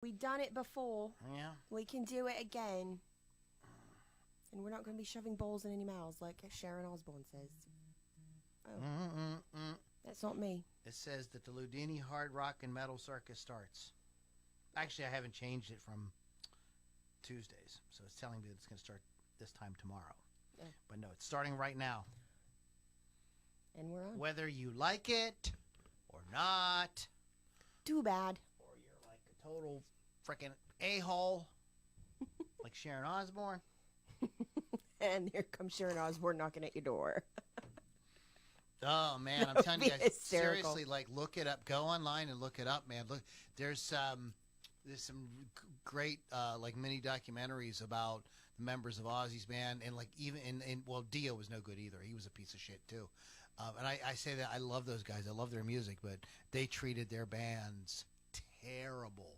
We've done it before. Yeah. We can do it again. And we're not going to be shoving bowls in any mouths like Sharon Osbourne says. Oh. That's not me. It says that the Loudini Hard Rock and Metal Circus starts. Actually, I haven't changed it from Tuesdays, so it's telling me that it's going to start this time tomorrow. Yeah. But no, it's starting right now. And we're on. Whether you like it or not. Too bad. Or you're like a total freaking a-hole, like Sharon Osbourne. And here comes Sharon Osbourne knocking at your door. Oh man, I'm telling you guys, hysterical. seriously, like look it up. Go online and look it up, man. Look, there's some great like mini documentaries about the members of Ozzy's band, and like even well, Dio was no good either. He was a piece of shit too. And I say that I love those guys. I love their music, but they treated their bands terrible.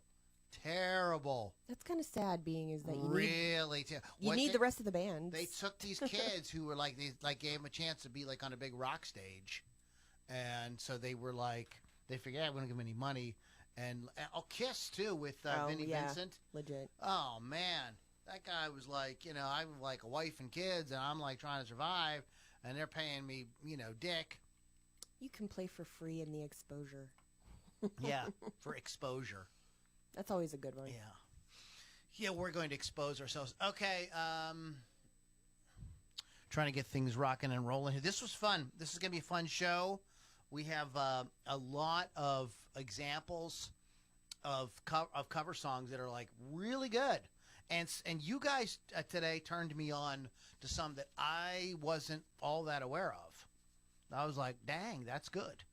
That's kind of sad, being is that you really need the rest of the band. They took these kids who were like, they gave them a chance to be like on a big rock stage, and so they were like, they figured, we don't give them any money, and Kiss too with Vinnie Vincent, legit. Oh man, that guy was like, I'm like a wife and kids, and I'm like trying to survive, and they're paying me, dick. You can play for free in the exposure. Yeah, for exposure. That's always a good one. Yeah, we're going to expose ourselves. Okay, trying to get things rocking and rolling here. This was fun. This is going to be a fun show. We have a lot of examples of cover songs that are like really good. And you guys today turned me on to some that I wasn't all that aware of. I was like, dang, that's good.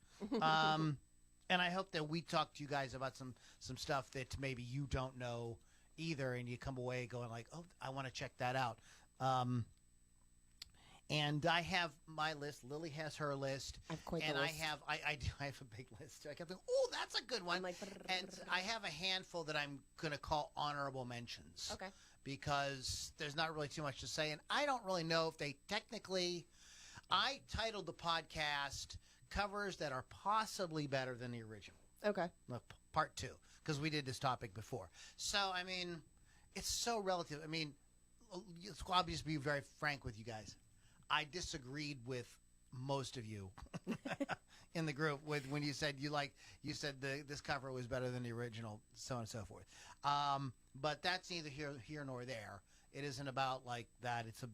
And I hope that we talk to you guys about some stuff that maybe you don't know either, and you come away going like, oh, I want to check that out. And I have my list. Lily has her list. I've quite and the list. I have a big list. I kept thinking, oh, that's a good one. I'm like, and I have a handful that I'm going to call honorable mentions. Okay. Because there's not really too much to say, and I don't really know if they technically. I titled the podcast "Covers That Are Possibly Better Than the Original." Okay. Part 2, because we did this topic before. So I mean, it's so relative. I mean, I'll just be very frank with you guys. I disagreed with most of you in the group when you said this cover was better than the original, so on and so forth. But that's neither here nor there. It isn't about like that. It's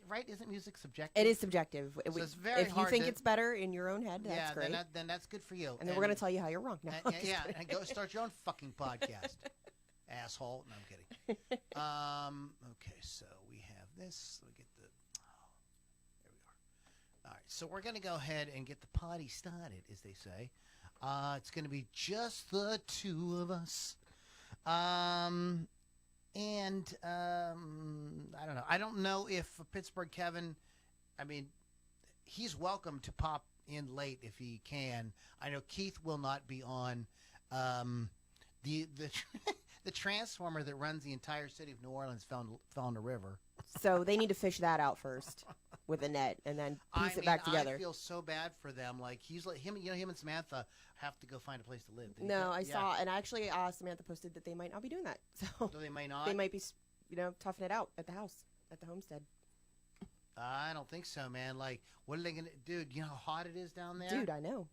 right? Isn't music subjective? It is subjective. So it's very if hard you think to, it's better in your own head, that's great. Then that's good for you. And then we're going to tell you how you're wrong. No, and go start your own fucking podcast, asshole. No, I'm kidding. Okay, so we have this. Let me get the. There we are. All right, so we're going to go ahead and get the party started, as they say. It's going to be just the two of us. And I don't know. I don't know if Pittsburgh Kevin, I mean, he's welcome to pop in late if he can. I know Keith will not be on. The the transformer that runs the entire city of New Orleans fell in the river. So they need to fish that out first with a net and then piece it back together. I feel so bad for them. Like he's like him and Samantha have to go find a place to live. No, I saw, and actually Samantha posted that they might not be doing that. So they might not. They might be, toughing it out at the house, at the homestead. I don't think so, man. Like, what are they gonna, dude? You know how hot it is down there. Dude, I know.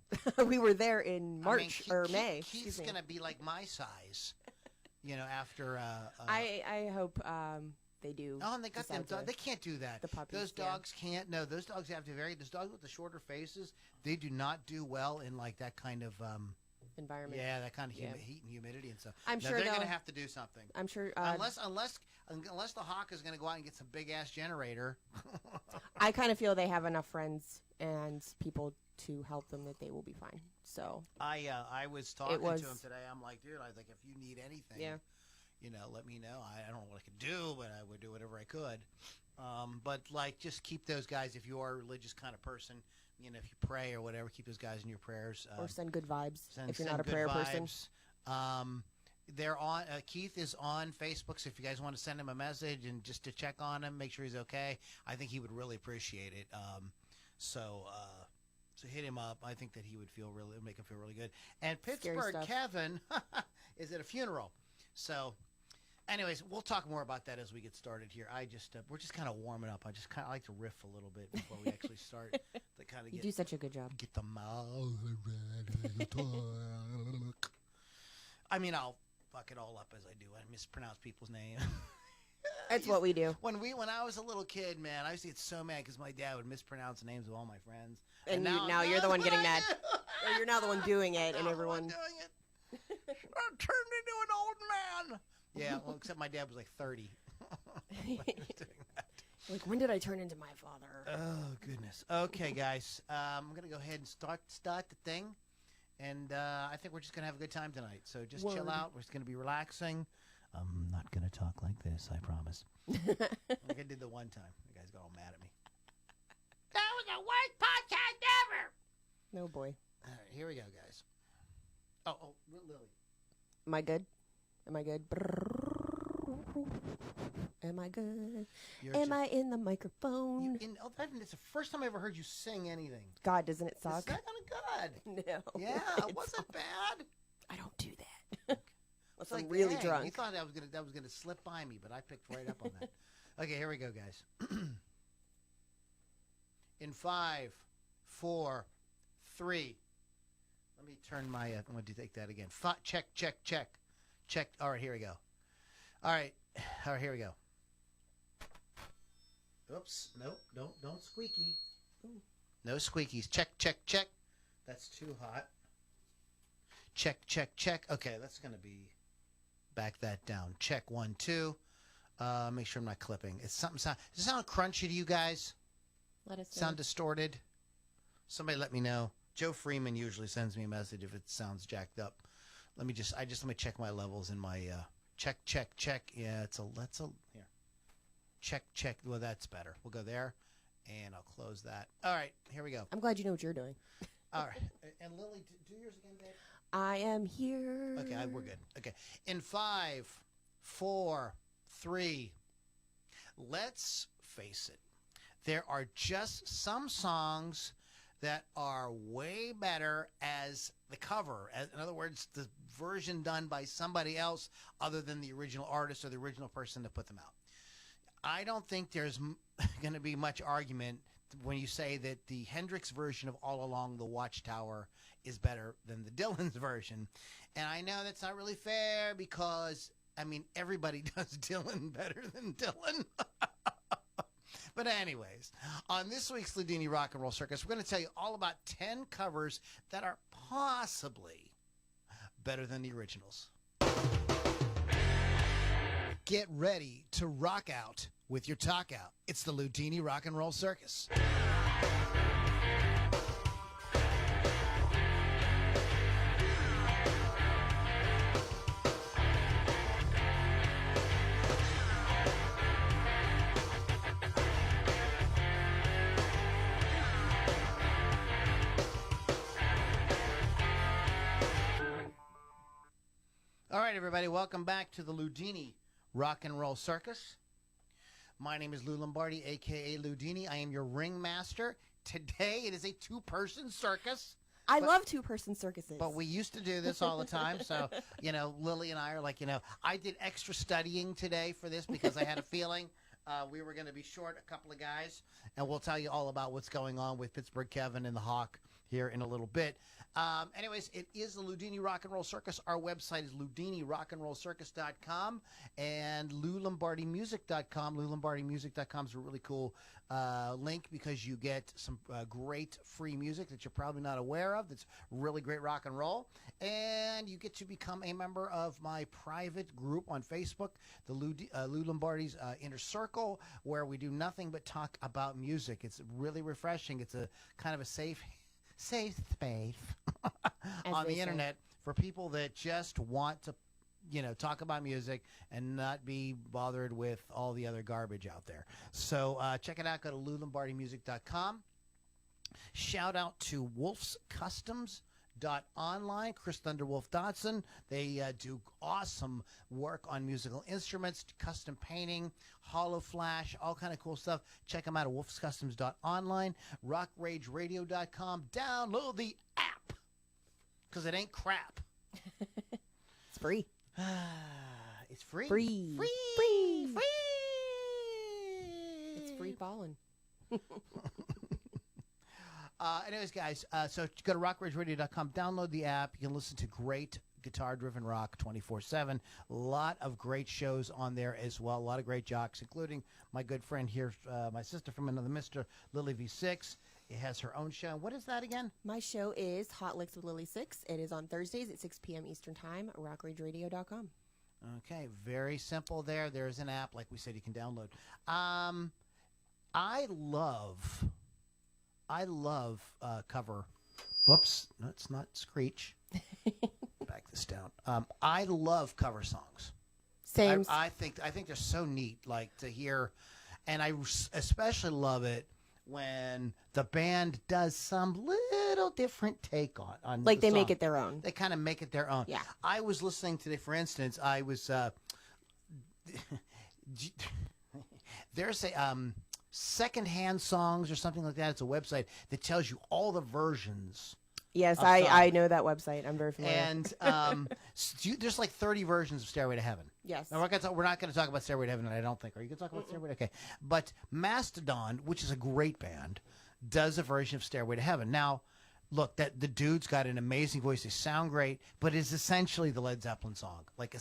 We were there in March or May. Keith's gonna be like my size. After. I hope they do. Oh, and they got them. They can't do that. The puppies, those dogs can't. No, those dogs have to those dogs with the shorter faces. They do not do well in like that kind of environment. Yeah, that kind of heat and humidity and stuff. I'm sure they're going to have to do something. I'm sure. Unless the hawk is going to go out and get some big ass generator. I kind of feel they have enough friends and people to help them that they will be fine. So I was talking to him today. I'm like, dude, if you need anything, let me know. I don't know what I could do, but I would do whatever I could. But like, just keep those guys if you are a religious kind of person. If you pray or whatever, keep those guys in your prayers. Or send good vibes if you're not a prayer person. They're on. Keith is on Facebook, so if you guys want to send him a message and just to check on him, make sure he's okay. I think he would really appreciate it. So hit him up. I think that he would make him feel really good. And Scary Pittsburgh stuff. Kevin is at a funeral. So, anyways, we'll talk more about that as we get started here. We're just kind of warming up. I just kind of like to riff a little bit before we actually start. To kind of You do such a good job. get the mouth. I mean, I'll fuck it all up as I do. I mispronounce people's names. That's what we do. When I was a little kid, man, I used to get so mad because my dad would mispronounce the names of all my friends. And now now you're the one getting mad. do. Or you're now the one doing it, and I'm everyone. doing it. I turned into an old man. Yeah, well, except my dad was like 30. when he was doing that. Like, when did I turn into my father? Oh goodness. Okay, guys, I'm gonna go ahead and start the thing, and I think we're just gonna have a good time tonight. So just chill Word. out. We're just gonna be relaxing. I'm not gonna talk like this. I promise. Like I did the one time. You guys got all mad at me. That was the worst podcast ever. No boy. All right, here we go, guys. Oh, Lily. Am I good? Am I good? Am I good? Am I in the microphone? It's the first time I ever heard you sing anything. God, doesn't it suck? It's not kind of good. No. Yeah, it wasn't bad. I don't do that. It's I'm like, really dang, drunk. You thought that was gonna slip by me, but I picked right up on that. Okay, here we go, guys. In 5, 4, 3. Let me turn my. I'm going to take that again. Check. All right, here we go. All right, here we go. Oops. Nope. Don't squeaky. Ooh. No squeakies. Check. That's too hot. Check. Okay, that's going to be. Back that down. Check 1, 2. Make sure I'm not clipping. It's something. Does it sound crunchy to you guys? Let us know. Sound distorted? Somebody let me know. Joe Freeman usually sends me a message if it sounds jacked up. Let me check my levels in my check. Yeah, that's a here. Check. Well, that's better. We'll go there, and I'll close that. All right, here we go. I'm glad you know what you're doing. All right, and Lily, do yours again, babe. I am here. Okay, we're good. Okay, in 5, 4, 3. Let's face it. There are just some songs that are way better as the cover. In other words, the version done by somebody else other than the original artist or the original person that put them out. I don't think there's going to be much argument when you say that the Hendrix version of All Along the Watchtower is better than the Dylan's version. And I know that's not really fair because, I mean, everybody does Dylan better than Dylan. But anyways, on this week's Loudini Rock and Roll Circus, we're going to tell you all about 10 covers that are possibly better than the originals. Get ready to rock out with your talk out. It's the Loudini Rock and Roll Circus. All right, everybody, welcome back to the Loudini Rock and Roll Circus. My name is Lou Lombardi, a.k.a. Loudini. I am your ringmaster. Today, it is a two-person circus. I love two-person circuses. But we used to do this all the time. So, Lily and I are like, I did extra studying today for this because I had a feeling we were going to be short a couple of guys. And we'll tell you all about what's going on with Pittsburgh Kevin and the Hawk here in a little bit. Anyways, it is the Loudini Rock and Roll Circus. Our website is LoudiniRockandRollCircus.com and LouLombardiMusic.com. LouLombardiMusic.com is a really cool link because you get some great free music that you're probably not aware of. That's really great rock and roll. And you get to become a member of my private group on Facebook, the Lou Lombardi's Inner Circle, where we do nothing but talk about music. It's really refreshing. It's a kind of a safe space on the internet for people that just want to, talk about music and not be bothered with all the other garbage out there. So check it out. Go to LouLombardiMusic.com. Shout out to Wolf's Customs Online. Chris Thunderwolf Dotson. They do awesome work on musical instruments, custom painting, hollow flash, all kind of cool stuff. Check them out at wolfscustoms.online, rockrageradio.com. Download the app because it ain't crap. It's free. It's free. Free. Free. Free. Free. It's free falling. Anyways, guys, so go to rockrageradio.com, download the app. You can listen to great guitar-driven rock 24/7. A lot of great shows on there as well. A lot of great jocks, including my good friend here, my sister from another Mr. Lily V6. It has her own show. What is that again? My show is Hot Licks with Lily 6. It is on Thursdays at 6 p.m. Eastern Time, rockrageradio.com. Okay, very simple there. There's an app, like we said, you can download. I love cover. Whoops, that's not Screech. Back this down. I love cover songs. Same. I think they're so neat, like to hear, and I especially love it when the band does some little different take on like the they song. make it their own. They kind of make it their own. Yeah. I was listening today, for instance, I was there's a secondhand songs or something like that. It's a website that tells you all the versions. Yes, of I songs. know that website. I'm very familiar. And there's like 30 versions of Stairway to Heaven. Yes. Now, we're not going to talk about Stairway to Heaven, I don't think. Are you going to talk about Stairway? Okay. But Mastodon, which is a great band, does a version of Stairway to Heaven. Now, look, that the dude's got an amazing voice. They sound great, but it's essentially the Led Zeppelin song. Like,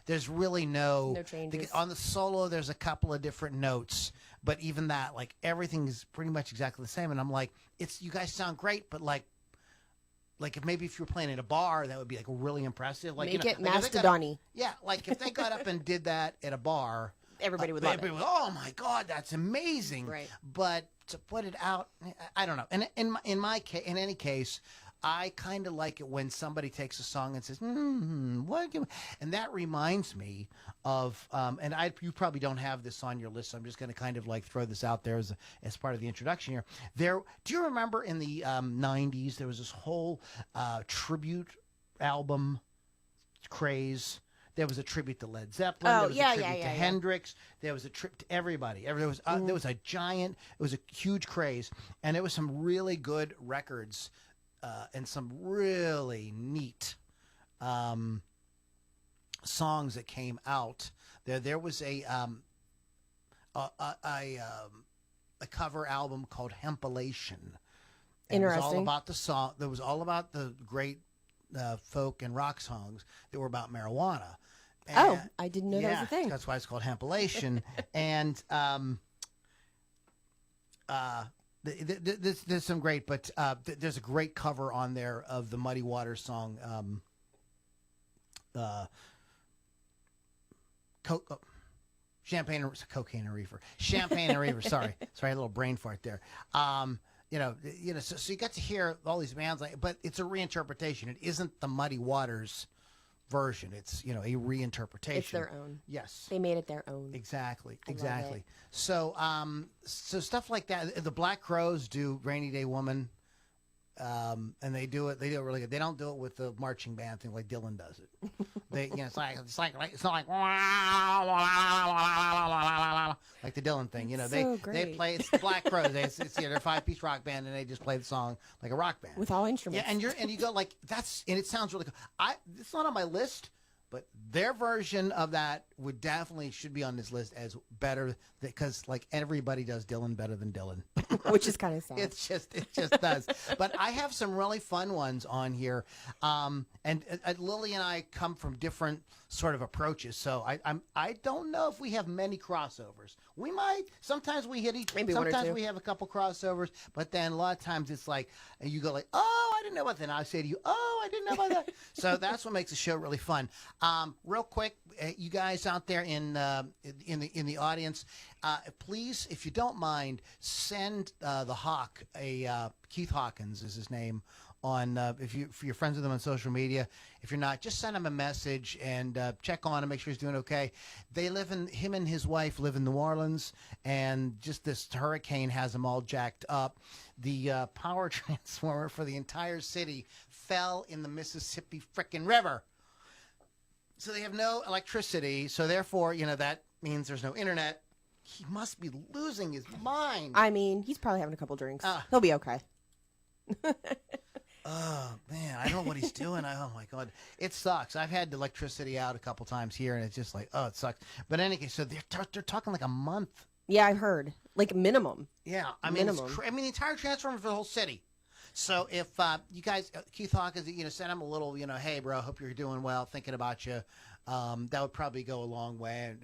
there's really no changes. On the solo, there's a couple of different notes, but even that, like, everything is pretty much exactly the same. And I'm like, you guys sound great, but like if you were playing in a bar, that would be like really impressive. Like, Make it like Mastodon-y. Yeah, like if they got up and did that at a bar, Everybody would love it. Oh my God, that's amazing! Right. But to put it out, I don't know. And in any case, I kind of like it when somebody takes a song and says, what? And that reminds me of, you probably don't have this on your list, so I'm just going to kind of like throw this out there as part of the introduction here. Do you remember in the 90s, there was this whole tribute album craze? There was a tribute to Led Zeppelin. Oh, there was yeah, a tribute to yeah. Hendrix. There was a trip to everybody. There was a huge craze, and there was some really good records and some really neat songs that came out. There was a cover album called Hempilation. And Interesting. it was all about the song. It was all about the great folk and rock songs that were about marijuana. Oh, I didn't know that was a thing. That's why it's called Hempilation. And there's some great, but there's a great cover on there of the Muddy Waters song, Champagne and Reefer. Champagne and Reefer. Sorry, a little brain fart there. So you got to hear all these bands, but it's a reinterpretation. It isn't the Muddy Waters version. It's a reinterpretation. It's their own. Yes, they made it their own. Exactly. I love it. So stuff like that. The Black Crowes do "Rainy Day Woman," and they do it really good. They don't do it with the marching band thing like Dylan does it. It's not like like the Dylan thing. They play. It's the Black Crowes. They're a 5-piece rock band, and they just play the song like a rock band with all instruments. Yeah, and you go like that's, and it sounds really cool. It's not on my list, but their version of that should be on this list as better, because like everybody does Dylan better than Dylan. Which is kind of sad. It just does. But I have some really fun ones on here, and Lily and I come from different sort of approaches. So I don't know if we have many crossovers. We might. Sometimes we hit each. Maybe one or sometimes two. we have a couple crossovers, but then a lot of times it's like you go like, oh, I didn't know about that. And I say to you, oh, I didn't know about that. So that's what makes the show really fun. Real quick, you guys out there in the audience, please, if you don't mind, send the Hawk Keith Hawkins is his name on if you're friends with him on social media. If you're not, just send him a message and check on him, make sure he's doing okay. Him and his wife live in New Orleans, and just this hurricane has them all jacked up. The power transformer for the entire city fell in the Mississippi frickin' River. So they have no electricity. So therefore, that means there's no internet. He must be losing his mind. I mean, he's probably having a couple drinks. He'll be okay. Oh, man, I don't know what he's doing. Oh, my God. It sucks. I've had the electricity out a couple times here, and it's just like, it sucks. But anyway, so they're talking like a month. Yeah, I've heard. Like minimum. Yeah, I mean, minimum. The entire transformer for the whole city. So if you guys, Keith Hawkins, send him a little, hey, bro, hope you're doing well, thinking about you. That would probably go a long way,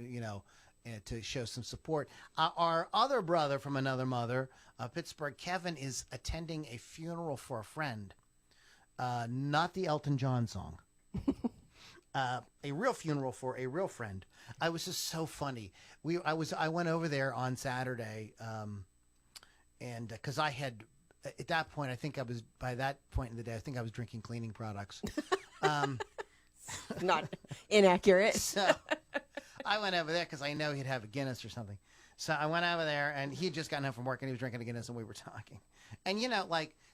and to show some support. Our other brother from another mother, Pittsburgh, Kevin, is attending a funeral for a friend. Not the Elton John song. A real funeral for a real friend. I was just so funny. I went over there on Saturday, and because I had at that point, by that point in the day, I think I was drinking cleaning products. Not inaccurate. So I went over there because I know he'd have a Guinness or something. So I went over there, and he had just gotten home from work, and he was drinking a Guinness, and we were talking. And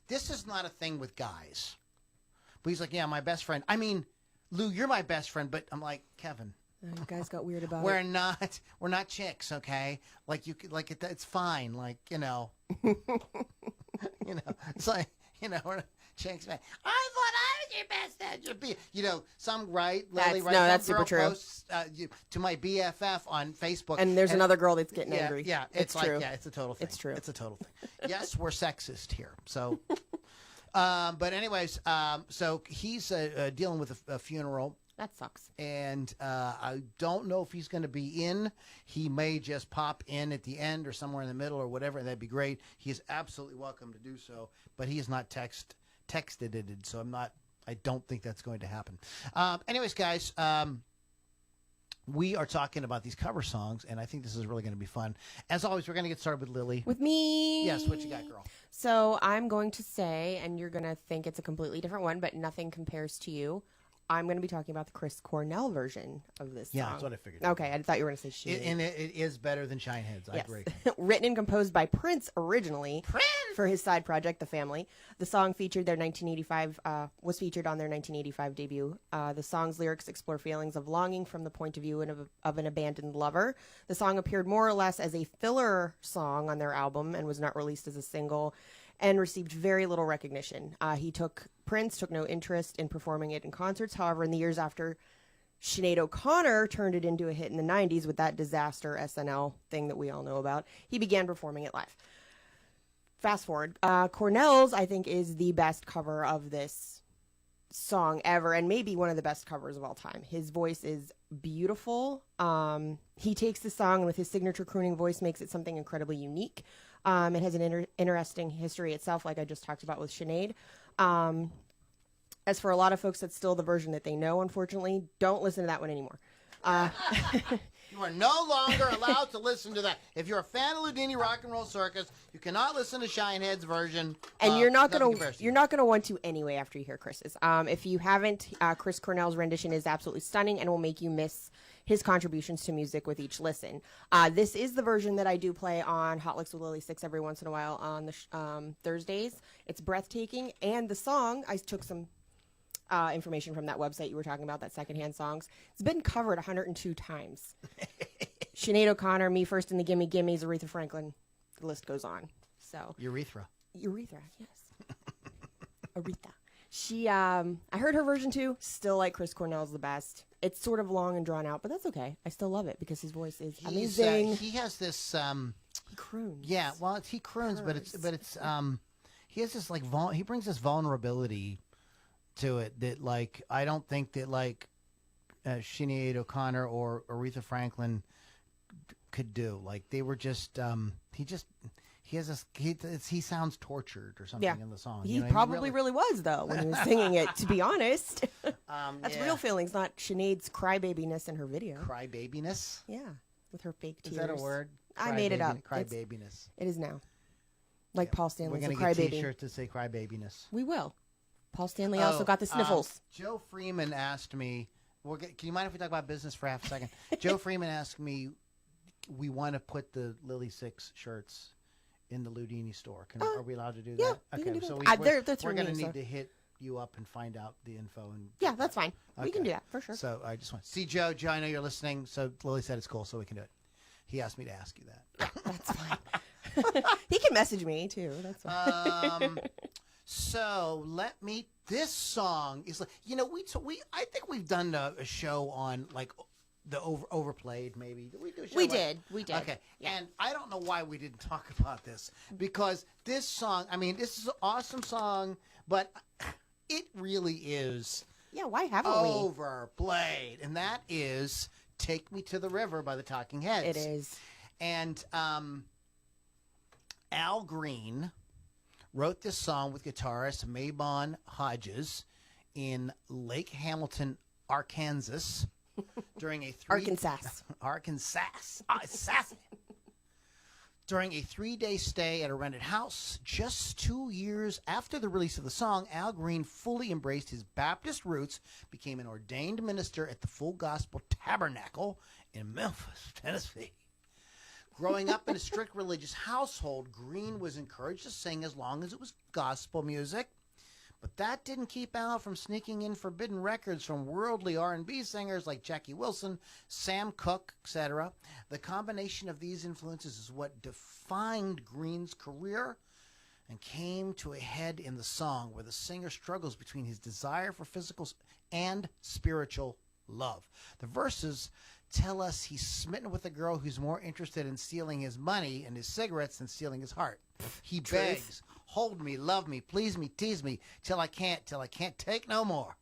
this is not a thing with guys. But he's like, yeah, my best friend. I mean, Lou, you're my best friend, but I'm like, Kevin. You guys got weird about we're it. We're not chicks, okay? Like it's fine. Like, it's like, we're not chicks. Man. I thought I was your best friend. Some Lily, right? That's some super true. Posts, to my BFF on Facebook. And there's another girl that's getting angry. Yeah, it's true. Yeah, it's a total thing. It's true. It's a total thing. Yes, we're sexist here. So, but anyways, so he's dealing with a funeral. That sucks. And I don't know if he's going to be in. He may just pop in at the end or somewhere in the middle or whatever, and that'd be great. He is absolutely welcome to do so, but he is not texted it, so I don't think that's going to happen. Anyways, guys, we are talking about these cover songs, and I think this is really going to be fun. As always, we're going to get started with Lily. With me. Yes, what you got, girl? So I'm going to say, and you're going to think it's a completely different one, but nothing compares to you. I'm going to be talking about the Chris Cornell version of this song. Yeah, that's what I figured. Okay, I thought you were going to say she. And it is better than Shineheads. I agree. Written and composed by Prince originally for his side project, The Family. The song featured their 1985 was featured on their 1985 debut. The song's lyrics explore feelings of longing from the point of view of an abandoned lover. The song appeared more or less as a filler song on their album and was not released as a single, and received very little recognition. Prince took no interest in performing it in concerts. However, in the years after, Sinead O'Connor turned it into a hit in the 90s with that disaster SNL thing that we all know about. He began performing it live. Fast forward. Cornell's, I think, is the best cover of this song ever, and maybe one of the best covers of all time. His voice is beautiful. He takes the song and with his signature crooning voice makes it something incredibly unique. It has an interesting history itself, like I just talked about with Sinead. As for a lot of folks, that's still the version that they know, unfortunately. Don't listen to that one anymore. You are no longer allowed to listen to that. If you're a fan of Loudini Rock and Roll Circus, you cannot listen to Shinehead's version. And you're not gonna want to anyway after you hear Chris's. If you haven't, Chris Cornell's rendition is absolutely stunning and will make you miss his contributions to music with each listen. This is the version that I do play on Hot Licks with Lily 6 every once in a while on the Thursdays. It's breathtaking, and the song, I took some information from that website you were talking about, that secondhand songs. It's been covered 102 times. Sinead O'Connor, Me First in the Gimme Gimmes, Aretha Franklin. The list goes on. So Urethra, yes. Aretha. I heard her version too. Still like Chris Cornell's the best. It's sort of long and drawn out, but that's okay. I still love it because his voice is amazing. He has this. He croons. Yeah, well, he croons, but it's he has this he brings this vulnerability to it that I don't think that Sinead O'Connor or Aretha Franklin could do. They were just he has this he sounds tortured or something in the song. He probably really was though when he was singing it, to be honest. That's real feelings, not Sinead's crybabiness in her video. Crybabiness? Yeah, with her fake tears. Is that a word? I made it up. Crybabiness. It is now. Paul Stanley's We're a going to crybaby. get T-shirts to say crybabiness. We will. Paul Stanley also got the sniffles. Joe Freeman asked me, can you mind if we talk about business for half a second? Joe Freeman asked me, we want to put the Lily 6 shirts in the Loudini store. Are we allowed to do that? Okay, so they're we're going to me, need to hit you up and find out the info. And Yeah, that's fine. We can Okay. do that for sure. So I just want to see Joe. Joe, I know you're listening. So Lily said it's cool, so we can do it. He asked me to ask you that. That's fine. He can message me too. That's fine. So this song is like, I think we've done a show on like the overplayed, maybe. Did we do a show? We did. Okay. Yeah. And I don't know why we didn't talk about this, because this song, I mean, this is an awesome song, but it really is Yeah, why haven't we? overplayed. And that is Take Me to the River by the Talking Heads. It is. And Al Green wrote this song with guitarist Mabon Hodges in Lake Hamilton, Arkansas, during a during a 3-day stay at a rented house. Just 2 years after the release of the song, Al Green fully embraced his Baptist roots, became an ordained minister at the Full Gospel Tabernacle in Memphis, Tennessee. Growing up in a strict religious household, Green was encouraged to sing as long as it was gospel music. But that didn't keep Al from sneaking in forbidden records from worldly R&B singers like Jackie Wilson, Sam Cooke, etc. The combination of these influences is what defined Green's career and came to a head in the song, where the singer struggles between his desire for physical and spiritual love. The verses tell us he's smitten with a girl who's more interested in stealing his money and his cigarettes than stealing his heart. He begs, hold me, love me, please me, tease me, till I can't take no more.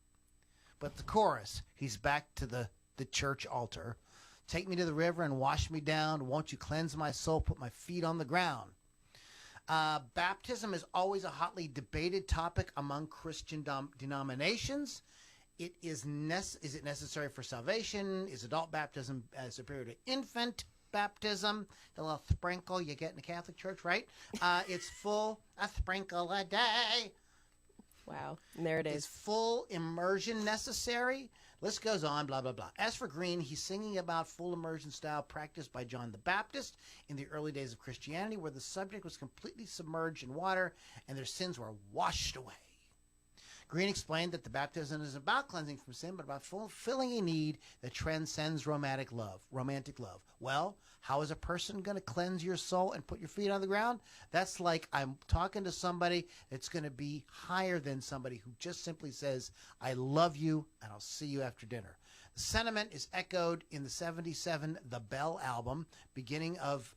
But the chorus, he's back to the church altar. Take me to the river and wash me down. Won't you cleanse my soul, put my feet on the ground. Baptism is always a hotly debated topic among Christian denominations. Is it necessary for salvation? Is adult baptism superior to infant baptism? The little sprinkle you get in the Catholic Church, right? It's full, a sprinkle a day. Wow. And there it is. Is full immersion necessary? List goes on, blah, blah, blah. As for Green, he's singing about full immersion style practiced by John the Baptist in the early days of Christianity, where the subject was completely submerged in water and their sins were washed away. Green explained that the baptism is about cleansing from sin, but about fulfilling a need that transcends romantic love. Well, how is a person going to cleanse your soul and put your feet on the ground? That's like I'm talking to somebody that's going to be higher than somebody who just simply says, I love you, and I'll see you after dinner. The sentiment is echoed in the 77 The Bell album, beginning of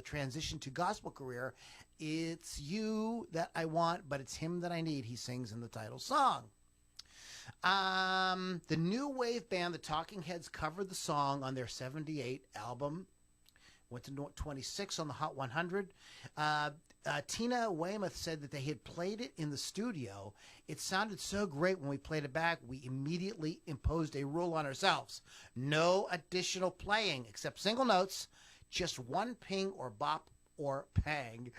transition to gospel career. It's you that I want, but it's him that I need, he sings in the title song. The new wave band, the Talking Heads, covered the song on their 78 album. Went to 26 on the Hot 100. Tina Weymouth said that they had played it in the studio. It sounded so great when we played it back, we immediately imposed a rule on ourselves. No additional playing except single notes, just one ping or bop or pang.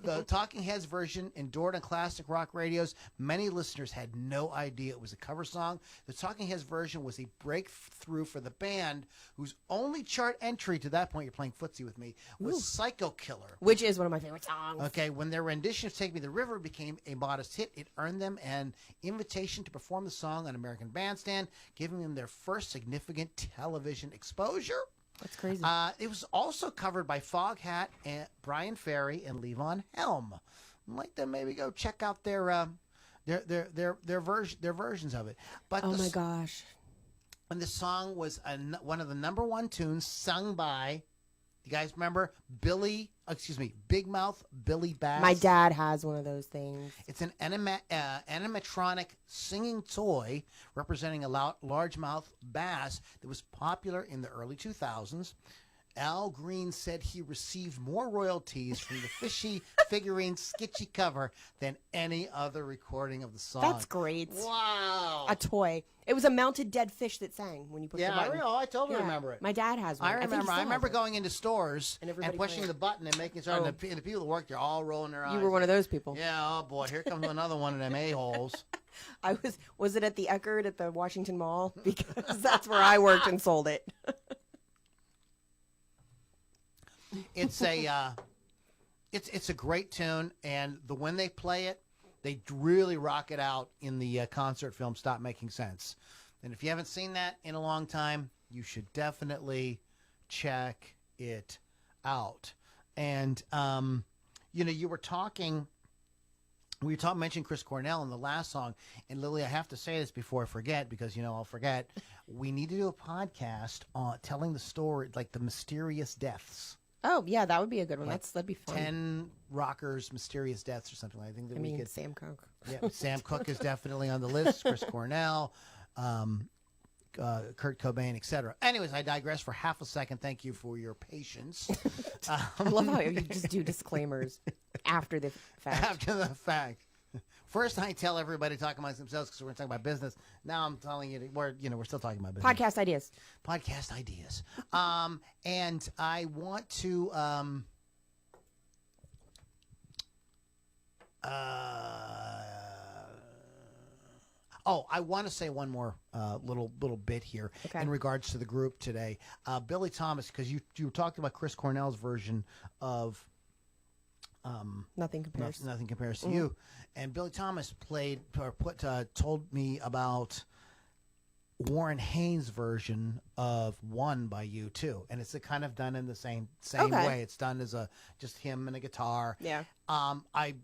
The Talking Heads version endured on classic rock radios. Many listeners had no idea it was a cover song. The Talking Heads version was a breakthrough for the band, whose only chart entry to that point, you're playing footsie with me, was Psycho Killer. Which is one of my favorite songs. Okay, when their rendition of Take Me to the River became a modest hit, it earned them an invitation to perform the song on American Bandstand, giving them their first significant television exposure. That's crazy. It was also covered by Foghat, and Brian Ferry, and Levon Helm. I'd like to maybe go check out their versions of it. But oh my gosh! And the song was one of the number one tunes sung by. You guys remember Big Mouth Billy Bass? My dad has one of those things. It's an animatronic singing toy representing a largemouth bass that was popular in the early 2000s. Al Green said he received more royalties from the fishy figurine sketchy cover than any other recording of the song. That's great. Wow. A toy. It was a mounted dead fish that sang when you pushed the button. I totally remember it. My dad has one. I remember going into stores and pushing the button and making sure, and the people that work there all rolling their eyes. You were one of those people. Yeah, oh boy, here comes another one of them a-holes. Was it at the Eckerd at the Washington Mall? Because that's where I worked and sold it. It's a great tune, and when they play it, They really rock it out in the concert film Stop Making Sense. And if you haven't seen that in a long time, you should definitely check it out. And, you were talking, mentioning Chris Cornell in the last song. And Lily, I have to say this before I forget, because, I'll forget. We need to do a podcast on telling the story, like the mysterious deaths. Oh, yeah, that would be a good one. That'd be fun. 10 rockers' mysterious deaths or something. I think that we could. Sam Cooke. Yeah, Sam Cooke is definitely on the list. Chris Cornell, Kurt Cobain, etc. Anyways, I digress for half a second. Thank you for your patience. I love how you just do disclaimers after the fact. After the fact. First, I tell everybody to talk amongst themselves because we're talking about business. Now I'm telling you, we're still talking about business. Podcast ideas. Podcast ideas. And I want to. I want to say one more little bit here in regards to the group today. Billy Thomas, because you talked about Chris Cornell's version of Nothing Compares. Nothing Compares to You, and Billy Thomas told me about Warren Haynes' version of One by U2, and it's kind of done in the same way. It's done as just him and a guitar. Yeah. I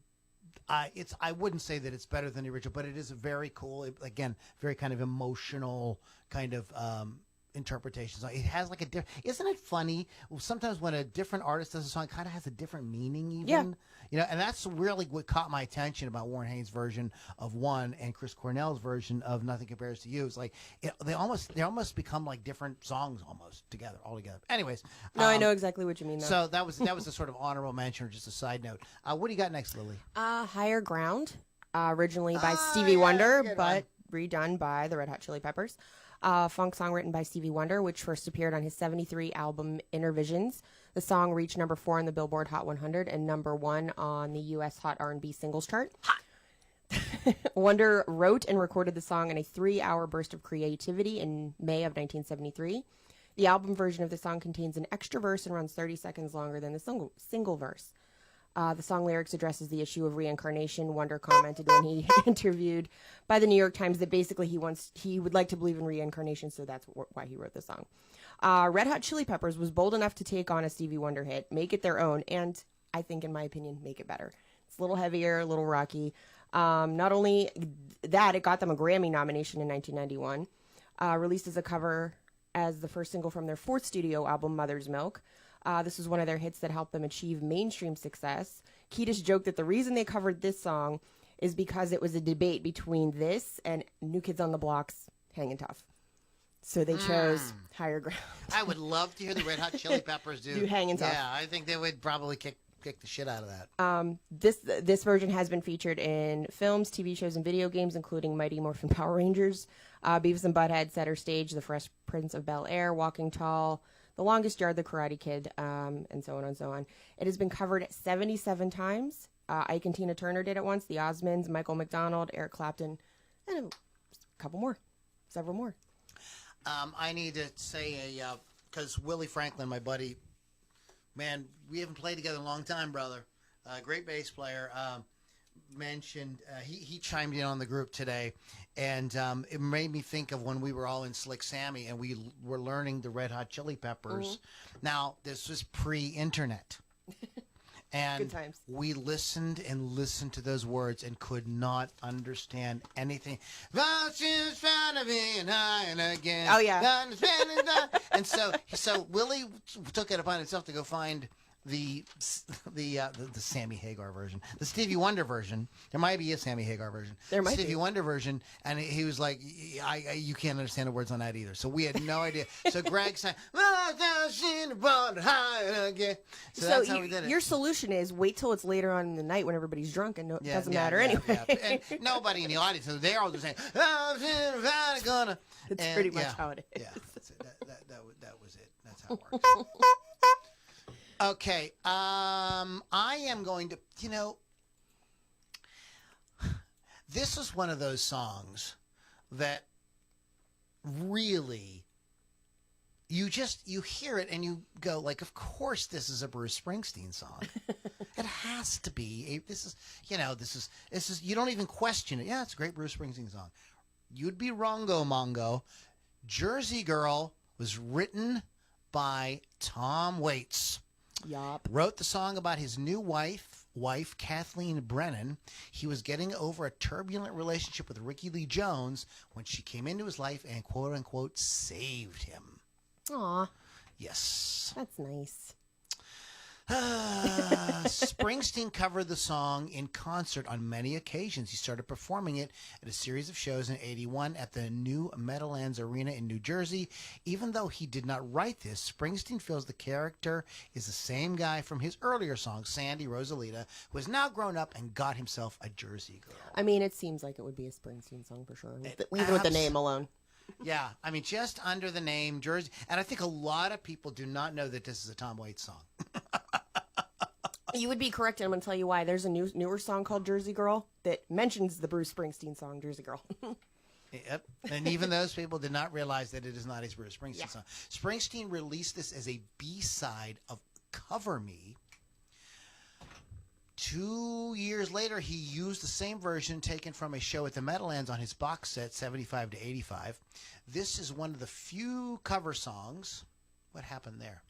wouldn't say that it's better than the original, but it is very cool. Again, very kind of emotional kind of interpretation song. It has like isn't it funny? Sometimes when a different artist does a song, it kind of has a different meaning even. Yeah. And that's really what caught my attention about Warren Haynes' version of One and Chris Cornell's version of Nothing Compares to You. It's like they almost become like different songs almost all together. Anyways. No, I know exactly what you mean though. So that was a sort of honorable mention or just a side note. What do you got next, Lily? Higher Ground, originally by Stevie Wonder, but redone by the Red Hot Chili Peppers. Funk song written by Stevie Wonder, which first appeared on his 1973 album Inner Visions. The song reached number 4 on the Billboard Hot 100 and number 1 on the U.S. Hot R&B Singles Chart. Wonder wrote and recorded the song in a 3-hour burst of creativity in May of 1973. The album version of the song contains an extra verse and runs 30 seconds longer than the single verse. The song lyrics addresses the issue of reincarnation. Wonder commented when he interviewed by the New York Times that basically he would like to believe in reincarnation, so that's why he wrote the song. Red Hot Chili Peppers was bold enough to take on a Stevie Wonder hit, make it their own, and I think, in my opinion, make it better. It's a little heavier, a little rocky. Not only that, it got them a Grammy nomination in 1991. Released as a cover as the first single from their 4th studio album, Mother's Milk. This was one of their hits that helped them achieve mainstream success. Kiedis joked that the reason they covered this song is because it was a debate between this and New Kids on the Block's Hangin' Tough. So they chose Higher Ground. I would love to hear the Red Hot Chili Peppers do Hangin' Tough. Yeah, I think they would probably kick the shit out of that. This version has been featured in films, TV shows, and video games, including Mighty Morphin Power Rangers, Beavis and Butthead, Center Stage, The Fresh Prince of Bel-Air, Walking Tall, The Longest Yard, The Karate Kid, and so on and so on. It has been covered 77 times. Ike and Tina Turner did it once, the Osmonds, Michael McDonald, Eric Clapton, and a couple more, several more. I need to say because Willie Franklin, my buddy, man, we haven't played together in a long time, brother. Great bass player. Mentioned he chimed in on the group today, and it made me think of when we were all in Slick Sammy and we were learning the Red Hot Chili Peppers. Now this was pre-internet, and Good times. we listened to those words and could not understand anything. Vultures trying to be high again. Oh yeah. And so Willie took it upon himself to go find the Sammy Hagar version, the Stevie Wonder version. There might be a Sammy Hagar version. There might Stevie be. Wonder version, and he was like, you can't understand the words on that either. So we had no idea. So Greg sang, again. So that's how we did it. Your solution is wait till it's later on in the night when everybody's drunk and it doesn't matter anyway. Yeah. And nobody in the audience, so they're all just saying, gonna. It's pretty much how it is. Yeah, that was it. That's how it works. Okay, I am going to, this is one of those songs that really, you hear it and you go like, of course this is a Bruce Springsteen song. It has to be. This is. You don't even question it. Yeah, it's a great Bruce Springsteen song. You'd be wrongo, Mongo. Jersey Girl was written by Tom Waits. Yup. Wrote the song about his new wife, Kathleen Brennan. He was getting over a turbulent relationship with Ricky Lee Jones when she came into his life and quote unquote saved him. Aw, Yes. that's nice. Springsteen covered the song in concert on many occasions. He started performing it at a series of shows in '81 at the New Meadowlands Arena in New Jersey. Even though he did not write this, Springsteen feels the character is the same guy from his earlier song, Sandy Rosalita, who has now grown up and got himself a Jersey Girl. I mean, it seems like it would be a Springsteen song for sure, even with the name alone. Yeah, I mean, just under the name Jersey. And I think a lot of people do not know that this is a Tom Waits song. You would be correct, and I'm going to tell you why. There's a newer song called Jersey Girl that mentions the Bruce Springsteen song, Jersey Girl. Yep. And even those people did not realize that it is not his Bruce Springsteen song. Springsteen released this as a B-side of Cover Me. 2 years later, he used the same version taken from a show at the Meadowlands on his box set, 75 to 85. This is one of the few cover songs. What happened there?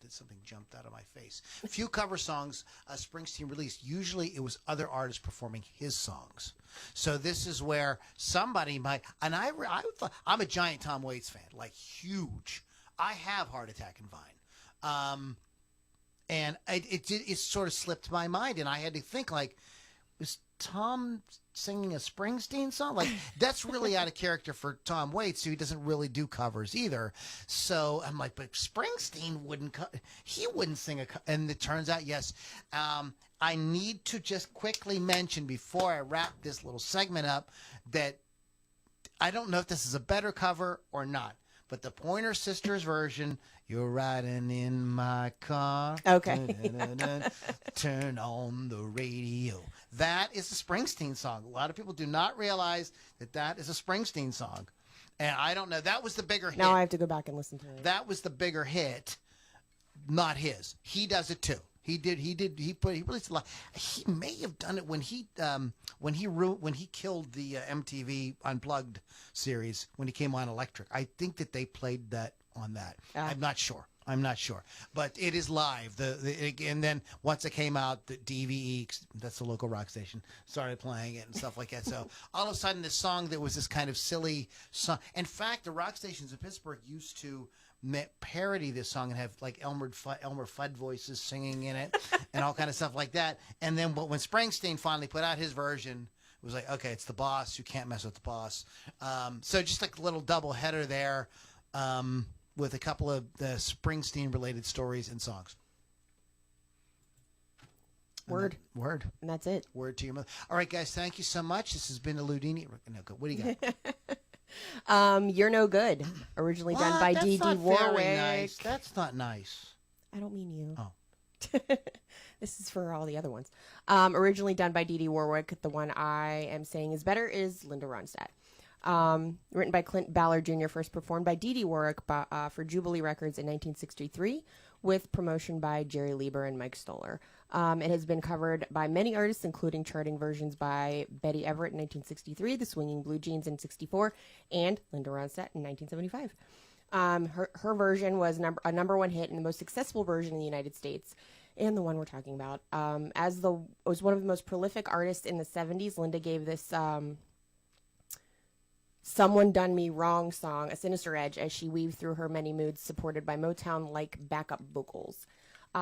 Did something jumped out of my face? Few cover songs Springsteen released. Usually it was other artists performing his songs. So this is where somebody might, and I'm a giant Tom Waits fan, like huge. I have Heart Attack and Vine. And it sort of slipped my mind, and I had to think, like, is Tom singing a Springsteen song? Like, that's really out of character for Tom Waits, who he doesn't really do covers either. So I'm like, but Springsteen wouldn't sing and it turns out, yes. I need to just quickly mention before I wrap this little segment up that I don't know if this is a better cover or not, but the Pointer Sisters version, "You're riding in my car." Okay. Turn on the radio. That is a Springsteen song. A lot of people do not realize that that is a Springsteen song. And I don't know. That was the bigger hit. Now I have to go back and listen to it. That was the bigger hit, not his. He does it too. He released a lot. He may have done it when he killed the MTV Unplugged series when he came on Electric. I think that they played that on that. I'm not sure. But it is live. And then once it came out, the DVE, that's the local rock station, started playing it and stuff like that. So all of a sudden, this song that was this kind of silly song. In fact, the rock stations in Pittsburgh used to parody this song and have like Elmer Fudd voices singing in it and all kind of stuff like that. And then when Springsteen finally put out his version, it was like, okay, it's the boss. You can't mess with the boss. So just like a little double header there. With a couple of the Springsteen-related stories and songs. Word. And that's it. Word to your mother. All right, guys, thank you so much. This has been a Loudini. No, what do you got? You're No Good, originally done by Dee Dee Warwick. Very nice. That's not nice. I don't mean you. Oh. This is for all the other ones. Originally done by Dee Dee Warwick. The one I am saying is better is Linda Ronstadt. Written by Clint Ballard Jr., first performed by Dee Dee Warwick for Jubilee Records in 1963, with promotion by Jerry Lieber and Mike Stoller. It has been covered by many artists, including charting versions by Betty Everett in 1963, the Swinging Blue Jeans in 64, and Linda Ronstadt in 1975. Her version was a number one hit and the most successful version in the United States, and the one we're talking about. Was one of the most prolific artists in the 70s, Linda gave this Someone Done Me Wrong song a sinister edge as she weaved through her many moods, supported by Motown-like backup vocals.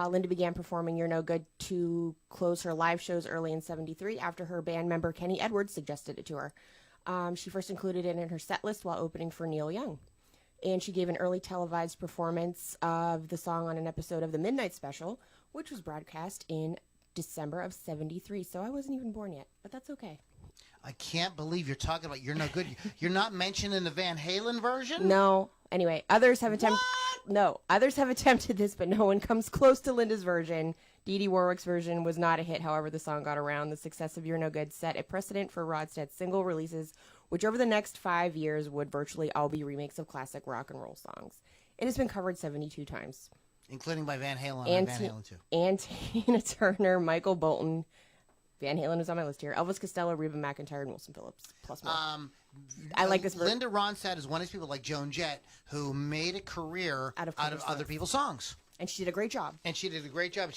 Linda began performing You're No Good to close her live shows early in 73 after her band member Kenny Edwards suggested it to her. She first included it in her set list while opening for Neil Young. And she gave an early televised performance of the song on an episode of The Midnight Special, which was broadcast in December of 73. So I wasn't even born yet, but that's okay. I can't believe you're talking about You're No Good. You're not mentioning the Van Halen version? No. Anyway, others have attempted this, but no one comes close to Linda's version. Dee Dee Warwick's version was not a hit, however the song got around. The success of You're No Good set a precedent for Ronstadt's single releases, which over the next 5 years would virtually all be remakes of classic rock and roll songs. It has been covered 72 times. including by Van Halen and Van Halen too. and Tina Turner, Michael Bolton, Van Halen is on my list here. Elvis Costello, Reba McEntire, and Wilson Phillips, plus more. I like this. Linda Ronstadt is one of these people like Joan Jett who made a career out of other people's songs, and she did a great job. And she did a great job.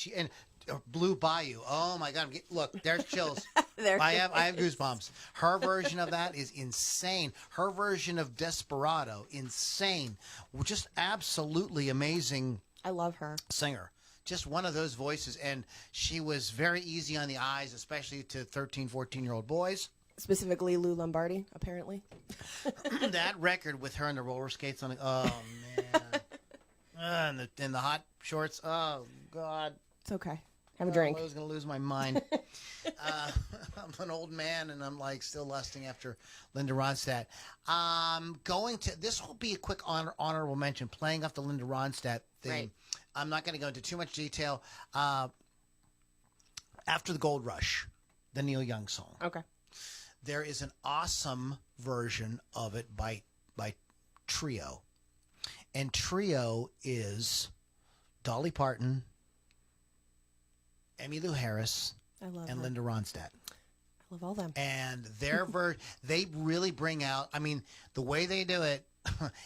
Blue Bayou. Oh my God! Look, there's chills. I have goosebumps. Her version of that is insane. Her version of Desperado, insane. Just absolutely amazing. I love her. Singer. Just one of those voices, and she was very easy on the eyes, especially to 13, 14-year-old boys. Specifically Lou Lombardi, apparently. That record with her and the roller skates on it. Oh, man. And the hot shorts. Oh, God. It's okay. Have a drink. I was going to lose my mind. I'm an old man, and I'm like still lusting after Linda Ronstadt. This will be a quick honorable mention, playing off the Linda Ronstadt theme. Right. I'm not going to go into too much detail. After the Gold Rush, the Neil Young song. Okay. There is an awesome version of it by Trio. And Trio is Dolly Parton, Emmylou Harris, and Linda Ronstadt. I love all them. And they really bring out, I mean, the way they do it,